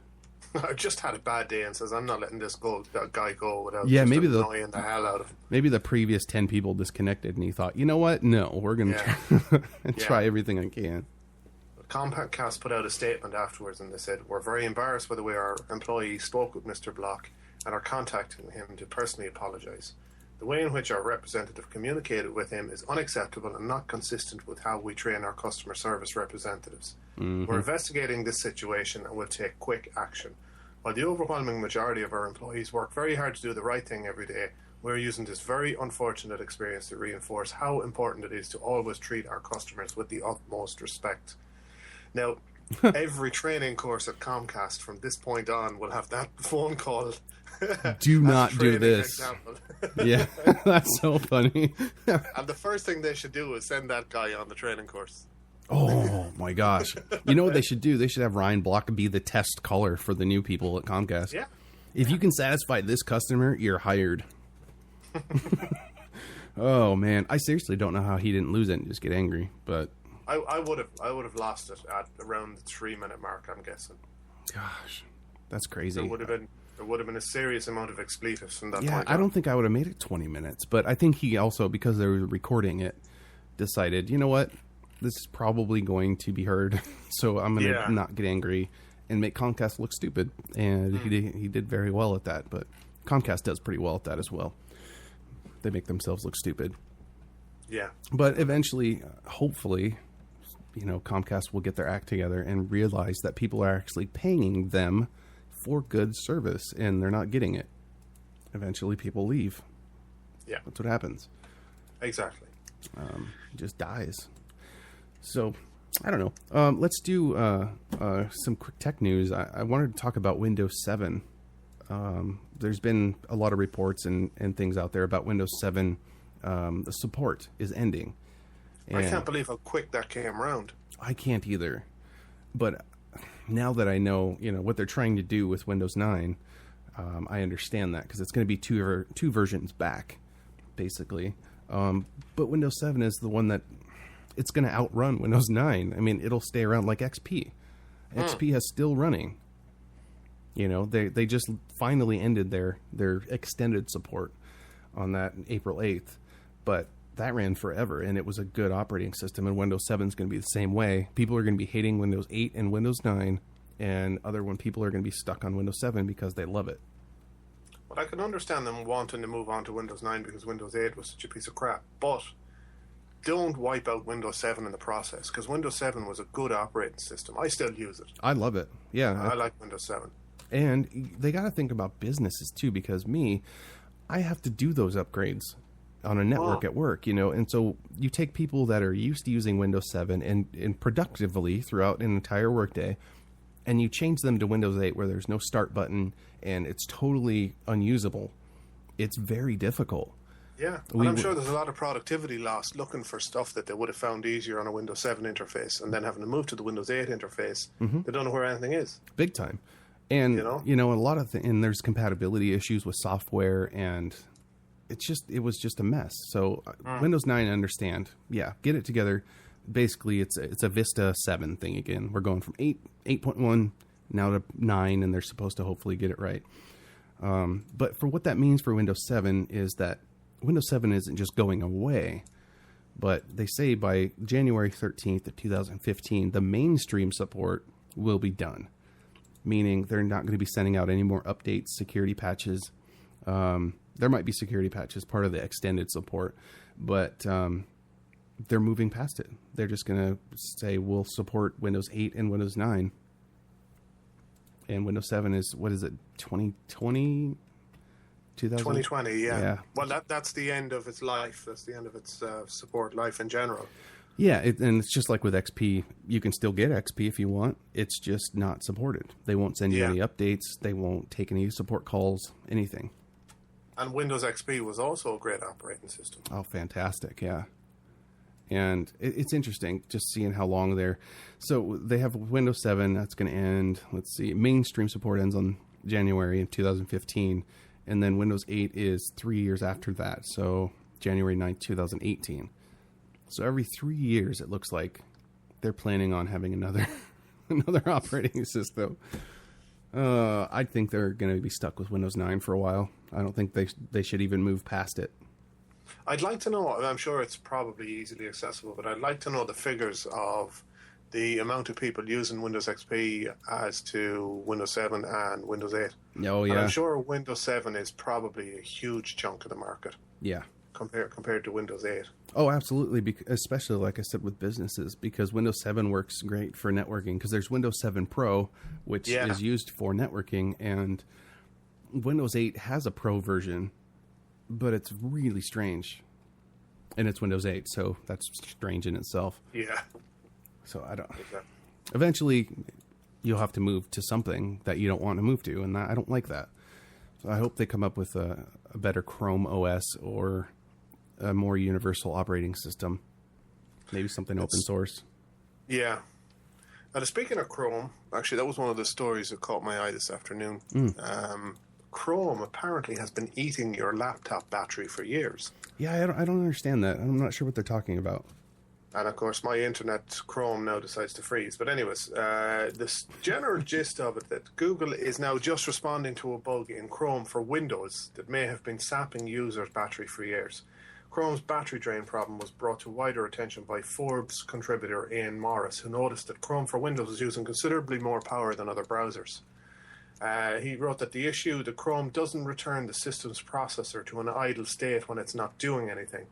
I just had a bad day and says, I'm not letting that guy go without maybe annoying the hell out of him. Maybe the previous 10 people disconnected and he thought, you know what? No, we're going to try everything I can. Comcast put out a statement afterwards and they said, we're very embarrassed by the way our employee spoke with Mr. Block and are contacting him to personally apologize. The way in which our representative communicated with him is unacceptable and not consistent with how we train our customer service representatives. We're investigating this situation and will take quick action. While the overwhelming majority of our employees work very hard to do the right thing every day, we're using this very unfortunate experience to reinforce how important it is to always treat our customers with the utmost respect. Now, every training course at Comcast from this point on will have that phone call. Do not do this. Yeah, that's so funny. And the first thing they should do is send that guy on the training course. Oh, my gosh. You know what they should do? They should have Ryan Block be the test caller for the new people at Comcast. Yeah. If you can satisfy this customer, you're hired. Oh, man. I seriously don't know how he didn't lose it and just get angry, but... I would have lost it at around the 3-minute mark, I'm guessing. Gosh, that's crazy. There would have been a serious amount of expletives from that point on. I don't think I would have made it 20 minutes, but I think he also, because they were recording it, decided, you know what, this is probably going to be heard, so I'm going to not get angry and make Comcast look stupid. And he did very well at that, but Comcast does pretty well at that as well. They make themselves look stupid. Yeah. But eventually, hopefully... Comcast will get their act together and realize that people are actually paying them for good service and they're not getting it. Eventually people leave. Yeah. That's what happens. Exactly. It just dies. So, I don't know. Let's do some quick tech news. I wanted to talk about Windows 7. There's been a lot of reports and things out there about Windows 7. The support is ending. And I can't believe how quick that came around. I can't either. But now that I know, what they're trying to do with Windows 9, I understand that because it's going to be two versions back, basically. But Windows 7 is the one that it's going to outrun Windows 9. I mean, it'll stay around like XP. XP is still running. You know, they just finally ended their extended support on that April 8th, but that ran forever, and it was a good operating system, and Windows 7 is going to be the same way. People are going to be hating Windows 8 and Windows 9, and people are going to be stuck on Windows 7 because they love it. But I can understand them wanting to move on to Windows 9 because Windows 8 was such a piece of crap, but don't wipe out Windows 7 in the process, because Windows 7 was a good operating system. I still use it. I love it. Yeah. I like Windows 7. And they got to think about businesses too, because I have to do those upgrades on a network at work, you know. And so you take people that are used to using Windows 7 and productively throughout an entire workday, and you change them to Windows 8 where there's no start button and it's totally unusable. It's very difficult. Yeah, and I'm sure there's a lot of productivity lost looking for stuff that they would have found easier on a Windows 7 interface, and then having to move to the Windows 8 interface, they don't know where anything is. Big time. And, you know a lot of and there's compatibility issues with software, and it was just a mess. So Windows 9, I understand. Yeah, get it together. Basically, it's a Vista 7 thing again. We're going from 8.1 now to 9, and they're supposed to hopefully get it right. But for what that means for Windows 7 is that Windows 7 isn't just going away, but they say by January 13th of 2015, the mainstream support will be done, meaning they're not going to be sending out any more updates, security patches. There might be security patches, part of the extended support, but they're moving past it. They're just going to say we'll support Windows 8 and Windows 9. And Windows 7 is, what is it, 2020? 2020, yeah. Well, that's the end of its life. That's the end of its support life in general. Yeah, and it's just like with XP. You can still get XP if you want. It's just not supported. They won't send you any updates. They won't take any support calls, anything. And Windows XP was also a great operating system. Oh, fantastic, yeah. And it's interesting just seeing how long they're... So they have Windows 7, that's going to end, let's see, mainstream support ends on January of 2015, and then Windows 8 is 3 years after that, so January 9th, 2018. So every 3 years, it looks like they're planning on having another operating system. I think they're going to be stuck with Windows 9 for a while. I don't think they should even move past it. I'd like to know, I'm sure it's probably easily accessible, but I'd like to know the figures of the amount of people using Windows XP as to Windows 7 and Windows 8. Oh, yeah. And I'm sure Windows 7 is probably a huge chunk of the market. Yeah. Compared to Windows 8. Oh, absolutely, especially, like I said, with businesses, because Windows 7 works great for networking, because there's Windows 7 Pro, which is used for networking, and Windows 8 has a Pro version, but it's really strange. And it's Windows 8, so that's strange in itself. Yeah. So I don't... Exactly. Eventually, you'll have to move to something that you don't want to move to, and I don't like that. So I hope they come up with a better Chrome OS or a more universal operating system. Maybe something open source. Yeah. Now, speaking of Chrome, actually, that was one of the stories that caught my eye this afternoon. Chrome apparently has been eating your laptop battery for years. Yeah, I don't understand that. I'm not sure what they're talking about. And, of course, my internet Chrome now decides to freeze. But anyways, this general gist of it, that Google is now just responding to a bug in Chrome for Windows that may have been sapping users' battery for years. Chrome's battery drain problem was brought to wider attention by Forbes contributor Ian Morris, who noticed that Chrome for Windows was using considerably more power than other browsers. He wrote that the issue, that Chrome doesn't return the system's processor to an idle state when it's not doing anything.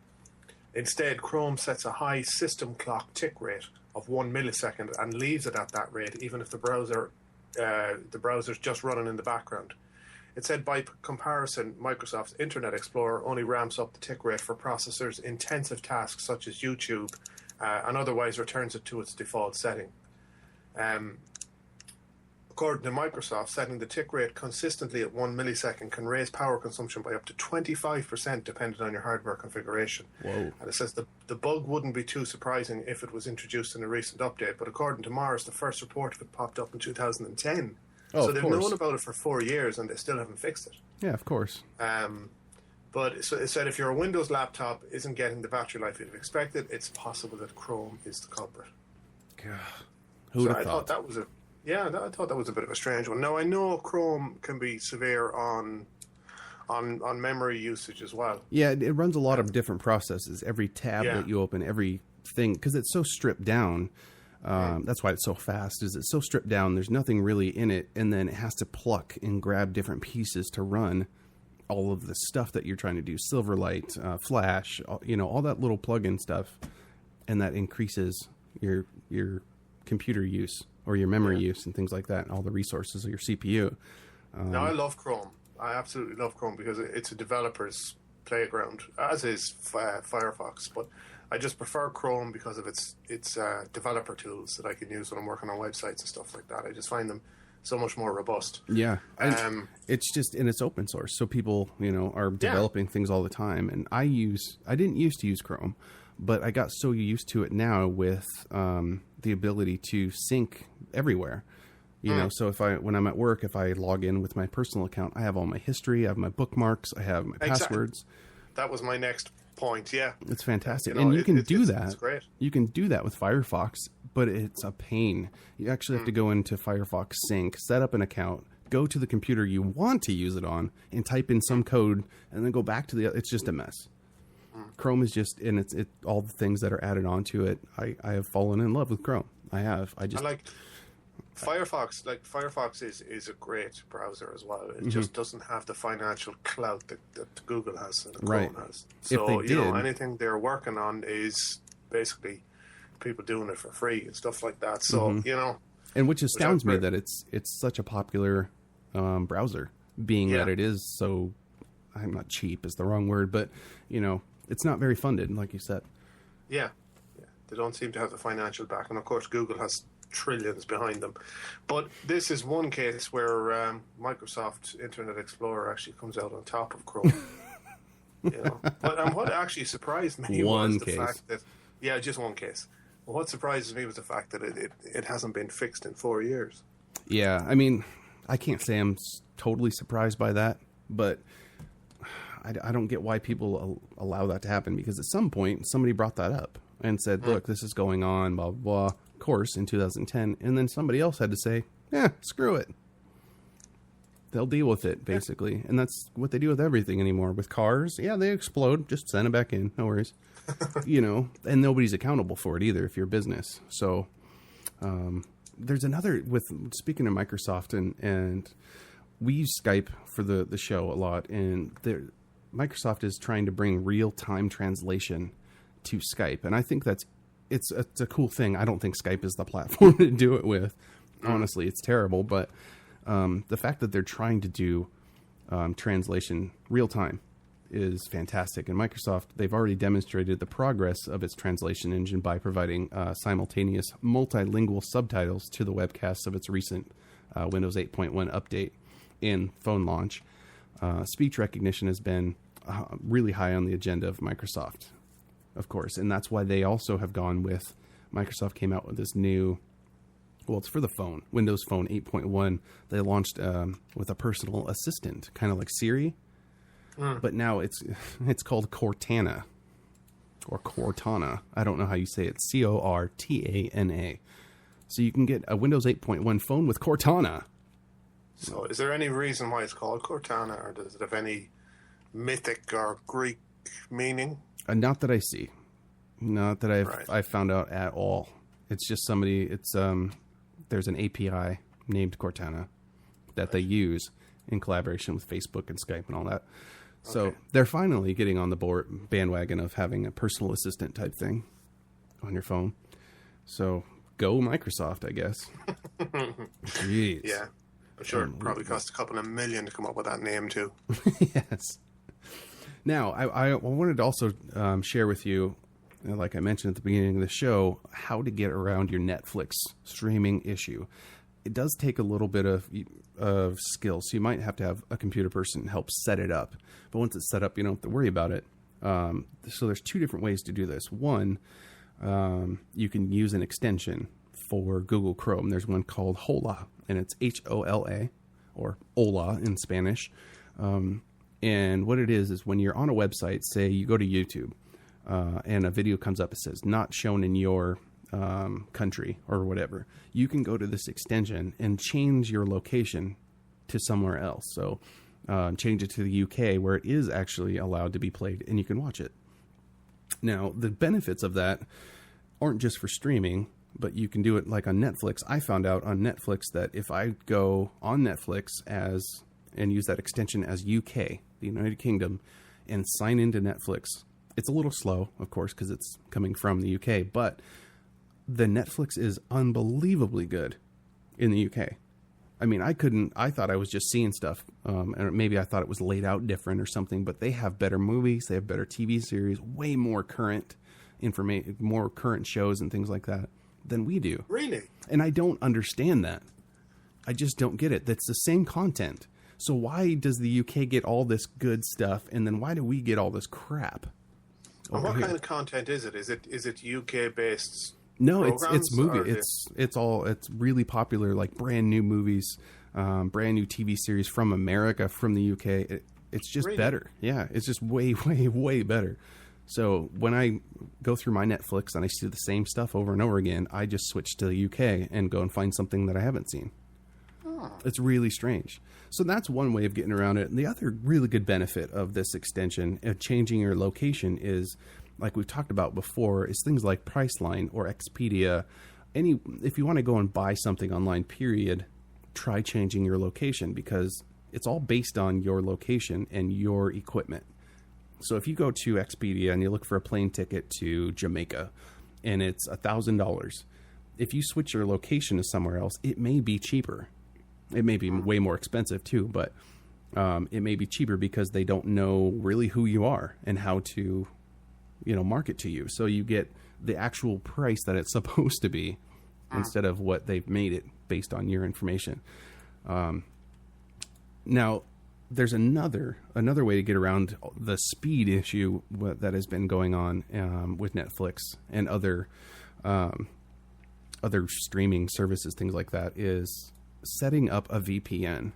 Instead, Chrome sets a high system clock tick rate of 1 millisecond and leaves it at that rate, even if the browser's just running in the background. It said, by comparison, Microsoft's Internet Explorer only ramps up the tick rate for processors' intensive tasks such as YouTube, and otherwise returns it to its default setting. According to Microsoft, setting the tick rate consistently at 1 millisecond can raise power consumption by up to 25% depending on your hardware configuration. Whoa. And it says the bug wouldn't be too surprising if it was introduced in a recent update, but according to Morris, the first report of it popped up in 2010. So they've known about it for 4 years and they still haven't fixed it. Yeah, of course. But so it said if your Windows laptop isn't getting the battery life you'd have expected, it's possible that Chrome is the culprit. God, who'd have I thought? thought that was I thought that was a bit of a strange one. Now I know Chrome can be severe on memory usage as well. Yeah, it runs a lot of different processes. Every tab that you open, everything, because it's so stripped down. That's why it's so fast. Is it's so stripped down? There's nothing really in it, and then it has to pluck and grab different pieces to run all of the stuff that you're trying to do. Silverlight, Flash, all that little plug-in stuff, and that increases your computer use or your memory use and things like that, and all the resources of your CPU. Now I love Chrome. I absolutely love Chrome because it's a developer's playground, as is Firefox. But I just prefer Chrome because of its developer tools that I can use when I'm working on websites and stuff like that. I just find them so much more robust. Yeah, it's just, and it's open source, so people are developing things all the time. And I didn't used to use Chrome, but I got so used to it now with the ability to sync everywhere. So when I'm at work, if I log in with my personal account, I have all my history, I have my bookmarks, I have my passwords. That was my next point. Yeah, it's fantastic, and you can do that. It's great. You can do that with Firefox, but it's a pain. You actually have to go into Firefox Sync, set up an account, go to the computer you want to use it on, and type in some code, and then go back to it's just a mess. Chrome is just, and it's all the things that are added onto it. I have fallen in love with Chrome. I like Firefox. Like Firefox is a great browser as well. It just doesn't have the financial clout that Google has and Chrome has. So anything they're working on is basically people doing it for free and stuff like that. So and which astounds me that it's such a popular browser, being that it is so. I'm not cheap is the wrong word, but it's not very funded, like you said. Yeah. They don't seem to have the financial back, and of course Google has trillions behind them. But this is one case where Microsoft Internet Explorer actually comes out on top of Chrome. But what actually surprised me was the fact that just one case. Well, what surprises me was the fact that it hasn't been fixed in 4 years. Yeah, I mean, I can't say I'm totally surprised by that, but I don't get why people allow that to happen, because at some point somebody brought that up and said, look, this is going on, blah, blah, blah, of course, in 2010. And then somebody else had to say, screw it. They'll deal with it, basically. And that's what they do with everything anymore. With cars, they explode. Just send it back in. No worries. And nobody's accountable for it either if you're a business. So there's another, speaking of Microsoft, and we use Skype for the show a lot. And Microsoft is trying to bring real-time translation to Skype, and I think it's a cool thing. I don't think Skype is the platform to do it with. Honestly, it's terrible, but the fact that they're trying to do translation real time is fantastic. And Microsoft, they've already demonstrated the progress of its translation engine by providing simultaneous multilingual subtitles to the webcasts of its recent Windows 8.1 update and phone launch. Speech recognition has been really high on the agenda of Microsoft, of course, and that's why they also have gone with, Microsoft came out with this new, it's for the phone, Windows Phone 8.1. They launched with a personal assistant, kind of like Siri, but now it's called Cortana, or Cortana. I don't know how you say it. Cortana. So you can get a Windows 8.1 phone with Cortana. So is there any reason why it's called Cortana, or does it have any mythic or Greek meaning? Not that I see. Not that I've found out at all. It's just there's an API named Cortana that they use in collaboration with Facebook and Skype and all that. So they're finally getting on the bandwagon of having a personal assistant type thing on your phone. So go Microsoft, I guess. Jeez. Yeah. I'm sure it probably cost a couple of million to come up with that name too. Yes. Now, I wanted to also share with you, like I mentioned at the beginning of the show, how to get around your Netflix streaming issue. It does take a little bit of skill, so you might have to have a computer person help set it up. But once it's set up, you don't have to worry about it. So there's two different ways to do this. One, you can use an extension for Google Chrome. There's one called Hola, and it's HOLA, or Hola in Spanish. And what it is when you're on a website, say you go to YouTube, and a video comes up, it says not shown in your country or whatever, you can go to this extension and change your location to somewhere else. So change it to the UK where it is actually allowed to be played and you can watch it. Now, the benefits of that aren't just for streaming, but you can do it like on Netflix. I found out on Netflix that if I go on Netflix and use that extension as UK, the United Kingdom, and sign into Netflix, it's a little slow, of course, because it's coming from the UK, but the Netflix is unbelievably good in the UK. I mean, I thought I was just seeing stuff, and maybe I thought it was laid out different or something, but they have better movies, they have better TV series, way more current information, more current shows and things like that than we do. Really? And I don't understand that. I just don't get it. That's the same content. So why does the UK get all this good stuff, and then why do we get all this crap? And what kind of content is it? Is it UK based? No, it's movie. It's really popular, like brand new movies, brand new TV series from America, from the UK. It's just really better. Yeah, it's just way, way, way better. So when I go through my Netflix and I see the same stuff over and over again, I just switch to the UK and go and find something that I haven't seen. Oh. It's really strange. So that's one way of getting around it. And the other really good benefit of this extension of changing your location is, like we've talked about before, is things like Priceline or Expedia. If you want to go and buy something online, period, try changing your location, because it's all based on your location and your equipment. So if you go to Expedia and you look for a plane ticket to Jamaica and it's $1,000, if you switch your location to somewhere else, it may be cheaper. It may be way more expensive too, but it may be cheaper because they don't know really who you are and how to, market to you. So you get the actual price that it's supposed to be instead of what they've made it based on your information. Now, there's another way to get around the speed issue that has been going on with Netflix and other streaming services, things like that, is setting up a VPN.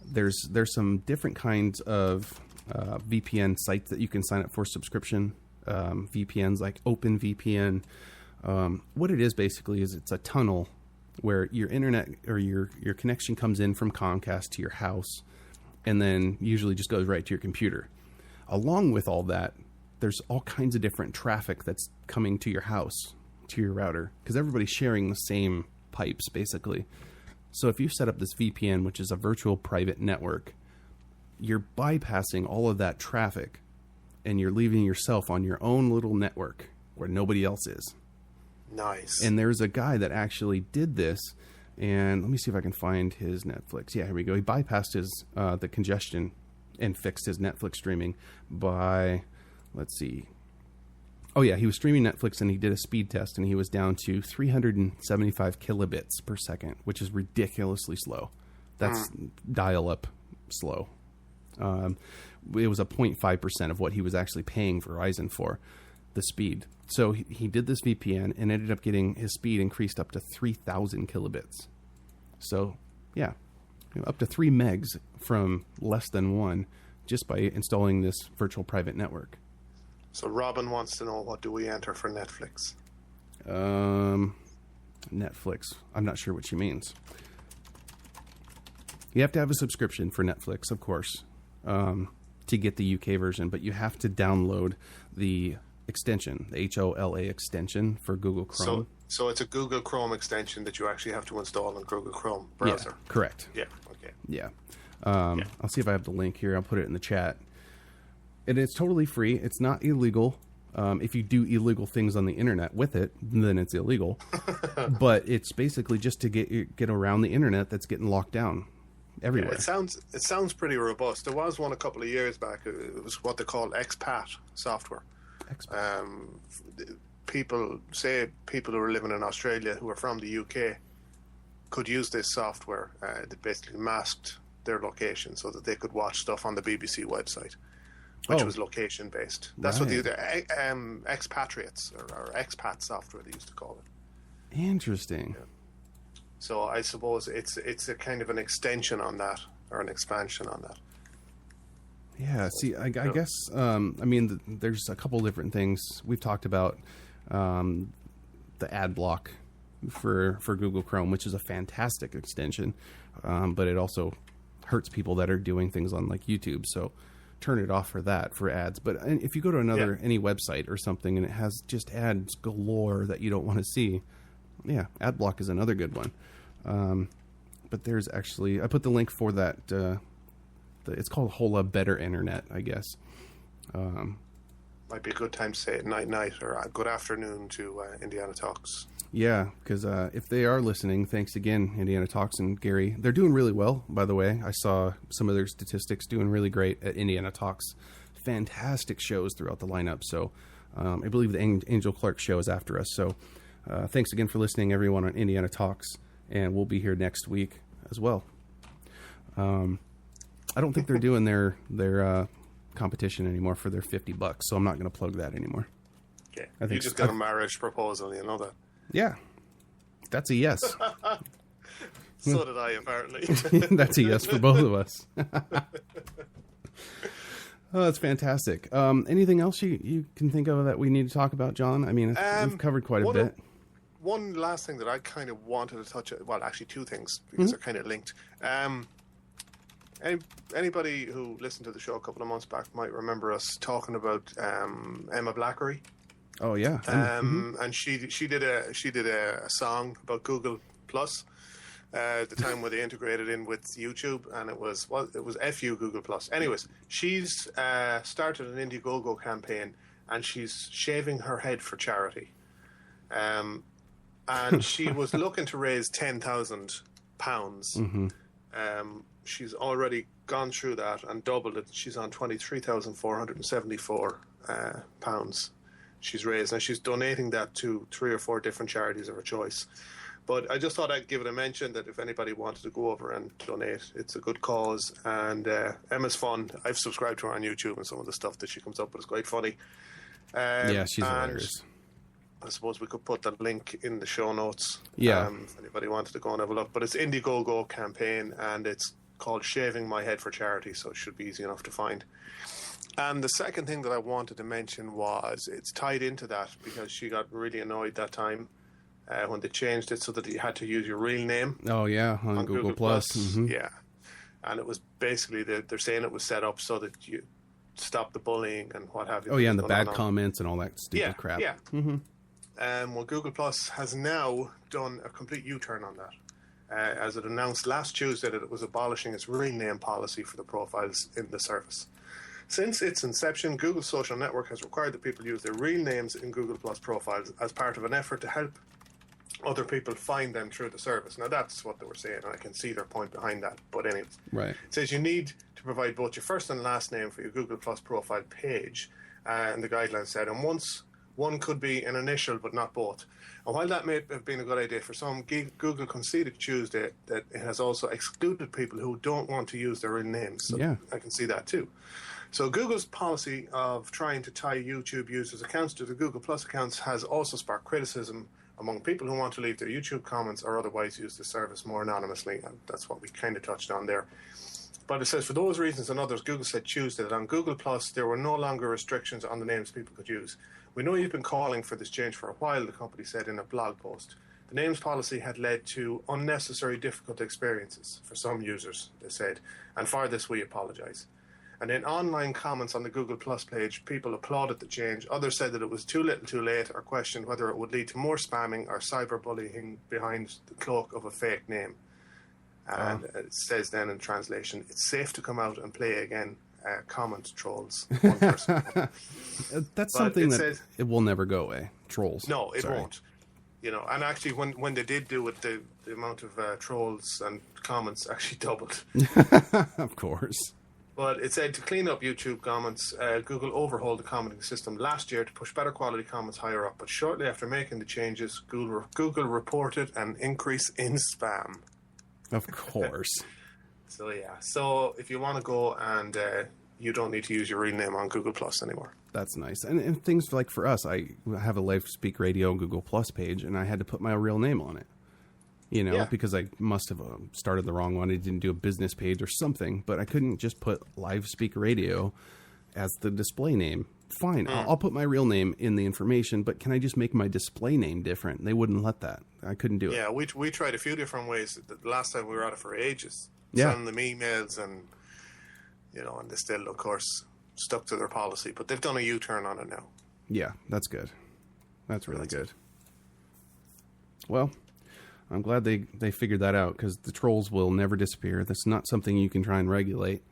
There's some different kinds of VPN sites that you can sign up for subscription VPNs, like OpenVPN. What it is basically is it's a tunnel where your internet or your connection comes in from Comcast to your house, and then usually just goes right to your computer. Along with all that, there's all kinds of different traffic that's coming to your house, to your router, because everybody's sharing the same pipes, basically. So if you set up this VPN, which is a virtual private network, you're bypassing all of that traffic, and you're leaving yourself on your own little network where nobody else is. Nice. And there's a guy that actually did this. And let me see if I can find his Netflix. Yeah, here we go. He bypassed his the congestion and fixed his Netflix streaming by, let's see. Oh, yeah, he was streaming Netflix, and he did a speed test, and he was down to 375 kilobits per second, which is ridiculously slow. That's dial-up slow. It was a 0.5% of what he was actually paying Verizon for, the speed. So he did this VPN and ended up getting his speed increased up to 3,000 kilobits. So, yeah, up to 3 megs from less than 1 just by installing this virtual private network. So Robin wants to know, what do we enter for Netflix? Netflix. I'm not sure what she means. You have to have a subscription for Netflix, of course, to get the UK version, but you have to download the extension, the HOLA extension for Google Chrome. So it's a Google Chrome extension that you actually have to install on Google Chrome browser. Yeah, correct. Yeah, okay. Yeah. I'll see if I have the link here. I'll put it in the chat. And it's totally free. It's not illegal. If you do illegal things on the internet with it, then it's illegal. But it's basically just to get around the internet that's getting locked down everywhere. Yeah, it sounds pretty robust. There was one a couple of years back. It was what they call expat software. People who are living in Australia who are from the UK could use this software that basically masked their location so that they could watch stuff on the BBC website, which was location based. That's what the expatriates or expat software they used to call it. Interesting. Yeah. So I suppose it's a kind of an extension on that, or an expansion on that. Yeah, see, I guess, I mean, there's a couple different things. We've talked about the ad block for Google Chrome, which is a fantastic extension, but it also hurts people that are doing things on like YouTube. So turn it off for that, for ads. But if you go to any website or something and it has just ads galore that you don't want to see, yeah, ad block is another good one. But there's actually, I put the link for that, it's called Hola Better Internet, I guess. Might be a good time to say it night or good afternoon to Indiana Talks. Yeah, because if they are listening, thanks again, Indiana Talks and Gary. They're doing really well, by the way. I saw some of their statistics doing really great at Indiana Talks. Fantastic shows throughout the lineup. So I believe the Angel Clark show is after us. So thanks again for listening, everyone, on Indiana Talks. And we'll be here next week as well. I don't think they're doing their competition anymore for their $50, so I'm not going to plug that anymore. Okay, I think you just got a marriage proposal, you know that. Yeah, that's a yes. So did I, apparently. That's a yes for both of us. Oh, that's fantastic. Anything else you can think of that we need to talk about, John? I mean, we've covered quite a bit. One last thing that I kind of wanted to touch, well, actually two things, because they're kind of linked. Anybody who listened to the show a couple of months back might remember us talking about Emma Blackery. Oh yeah, and she did a song about Google Plus at the time where they integrated in with YouTube, and it was FU Google Plus. Anyways, she's started an Indiegogo campaign, and she's shaving her head for charity. And she was looking to raise £10,000. She's already gone through that and doubled it. She's on £23,474 pounds she's raised. Now she's donating that to 3 or 4 different charities of her choice. But I just thought I'd give it a mention that if anybody wanted to go over and donate, it's a good cause. And Emma's fun. I've subscribed to her on YouTube, and some of the stuff that she comes up with is quite funny. Yeah, she's hilarious. I suppose we could put that link in the show notes. Yeah. If anybody wanted to go and have a look. But it's Indiegogo campaign, and it's called Shaving My Head for Charity, so it should be easy enough to find. And the second thing that I wanted to mention was it's tied into that, because she got really annoyed that time when they changed it so that you had to use your real name. Oh, yeah, on Google Plus. Mm-hmm. Yeah. And it was basically, they're saying it was set up so that you stop the bullying and what have you. Oh, yeah, and the bad comments and all that stupid crap. Yeah. Well, Google Plus has now done a complete U-turn on that. As it announced last Tuesday that it was abolishing its real name policy for the profiles in the service. Since its inception, Google's social network has required that people use their real names in Google Plus profiles as part of an effort to help other people find them through the service. Now, that's what they were saying, and I can see their point behind that. But anyways, right. It says you need to provide both your first and last name for your Google Plus profile page, and the guidelines said, and once one could be an initial but not both. And while that may have been a good idea for some, Google conceded Tuesday that it has also excluded people who don't want to use their real names. So yeah. I can see that too. So Google's policy of trying to tie YouTube users' accounts to the Google Plus accounts has also sparked criticism among people who want to leave their YouTube comments or otherwise use the service more anonymously. And that's what we kind of touched on there. But it says, for those reasons and others, Google said Tuesday that on Google Plus there were no longer restrictions on the names people could use. We know you've been calling for this change for a while, the company said in a blog post. The names policy had led to unnecessary difficult experiences for some users, they said, and for this we apologise. And in online comments on the Google Plus page, people applauded the change. Others said that it was too little too late, or questioned whether it would lead to more spamming or cyberbullying behind the cloak of a fake name. And it says then in translation, it's safe to come out and play again. Comment trolls. One person. That's something that it will never go away. Trolls. No, it won't. You know, and actually, when they did do it, the amount of trolls and comments actually doubled. Of course. But it said to clean up YouTube comments, Google overhauled the commenting system last year to push better quality comments higher up. But shortly after making the changes, Google reported an increase in spam. Of course. So yeah. So if you want to go and you don't need to use your real name on Google Plus anymore. That's nice. And things like for us, I have a Live Speak Radio Google Plus page, and I had to put my real name on it. because I must have started the wrong one. I didn't do a business page or something, but I couldn't just put Live Speak Radio as the display name. Fine, I'll put my real name in the information, but can I just make my display name different? They wouldn't let that. I couldn't do it. Yeah, we tried a few different ways. The last time we were at it for ages. Yeah. Sending them emails and, and they still, of course, stuck to their policy. But they've done a U-turn on it now. Yeah, that's good. That's really good. Well, I'm glad they figured that out, because the trolls will never disappear. That's not something you can try and regulate.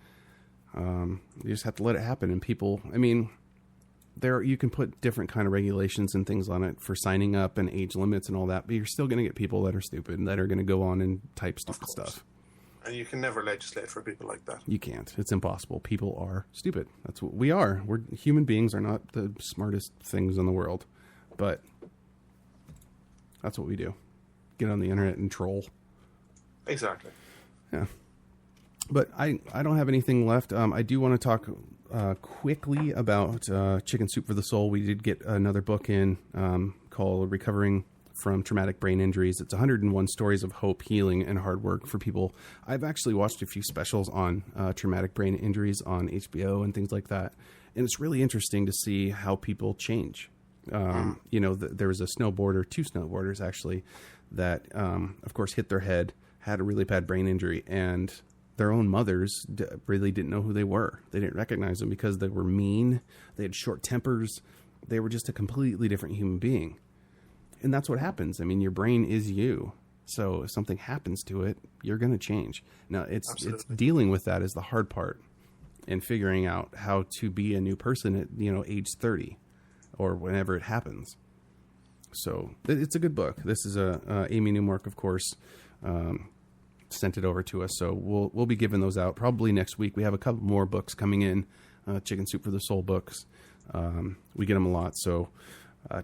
You just have to let it happen. And people, you can put different kind of regulations and things on it for signing up and age limits and all that, but you're still going to get people that are stupid and that are going to go on and type stupid stuff. And you can never legislate for people like that. You can't. It's impossible. People are stupid. That's what we are. Human beings are not the smartest things in the world, but that's what we do. Get on the internet and troll. Exactly. Yeah. But I don't have anything left. I do want to talk quickly about Chicken Soup for the Soul. We did get another book in called Recovering from Traumatic Brain Injuries. It's 101 stories of hope, healing, and hard work for people. I've actually watched a few specials on traumatic brain injuries on HBO and things like that. And it's really interesting to see how people change. There was a snowboarder, 2 snowboarders actually, that, of course, hit their head, had a really bad brain injury, and their own mothers really didn't know who they were. They didn't recognize them because they were mean. They had short tempers. They were just a completely different human being. And that's what happens. Your brain is you. So if something happens to it, you're going to change. Now, it's dealing with that is the hard part, and figuring out how to be a new person at, age 30 or whenever it happens. So it's a good book. This is Amy Newmark, of course, sent it over to us. So we'll be giving those out probably next week. We have a couple more books coming in, Chicken Soup for the Soul books. We get them a lot. So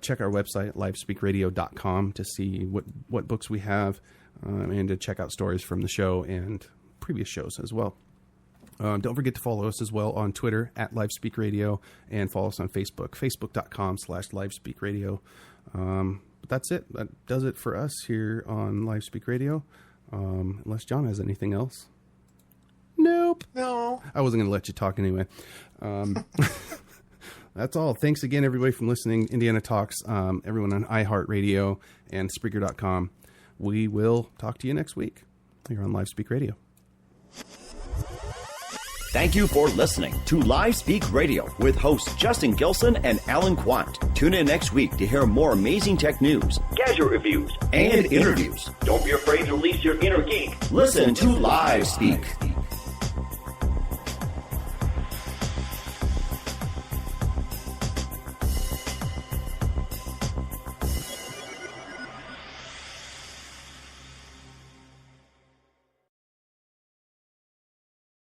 check our website, livespeakradio.com, to see what books we have, and to check out stories from the show and previous shows as well. Don't forget to follow us as well on Twitter at LiveSpeakRadio, and follow us on Facebook, facebook.com/LiveSpeakRadio. But that's it. That does it for us here on Live Speak Radio. Unless John has anything else. Nope. No. I wasn't going to let you talk anyway. That's all. Thanks again, everybody, for listening. Indiana Talks, everyone on iHeartRadio and Spreaker.com. We will talk to you next week here on Live Speak Radio. Thank you for listening to Live Speak Radio with hosts Justin Gilson and Alan Quant. Tune in next week to hear more amazing tech news, gadget reviews, and interviews. Don't be afraid to release your inner geek. Listen to Live Speak.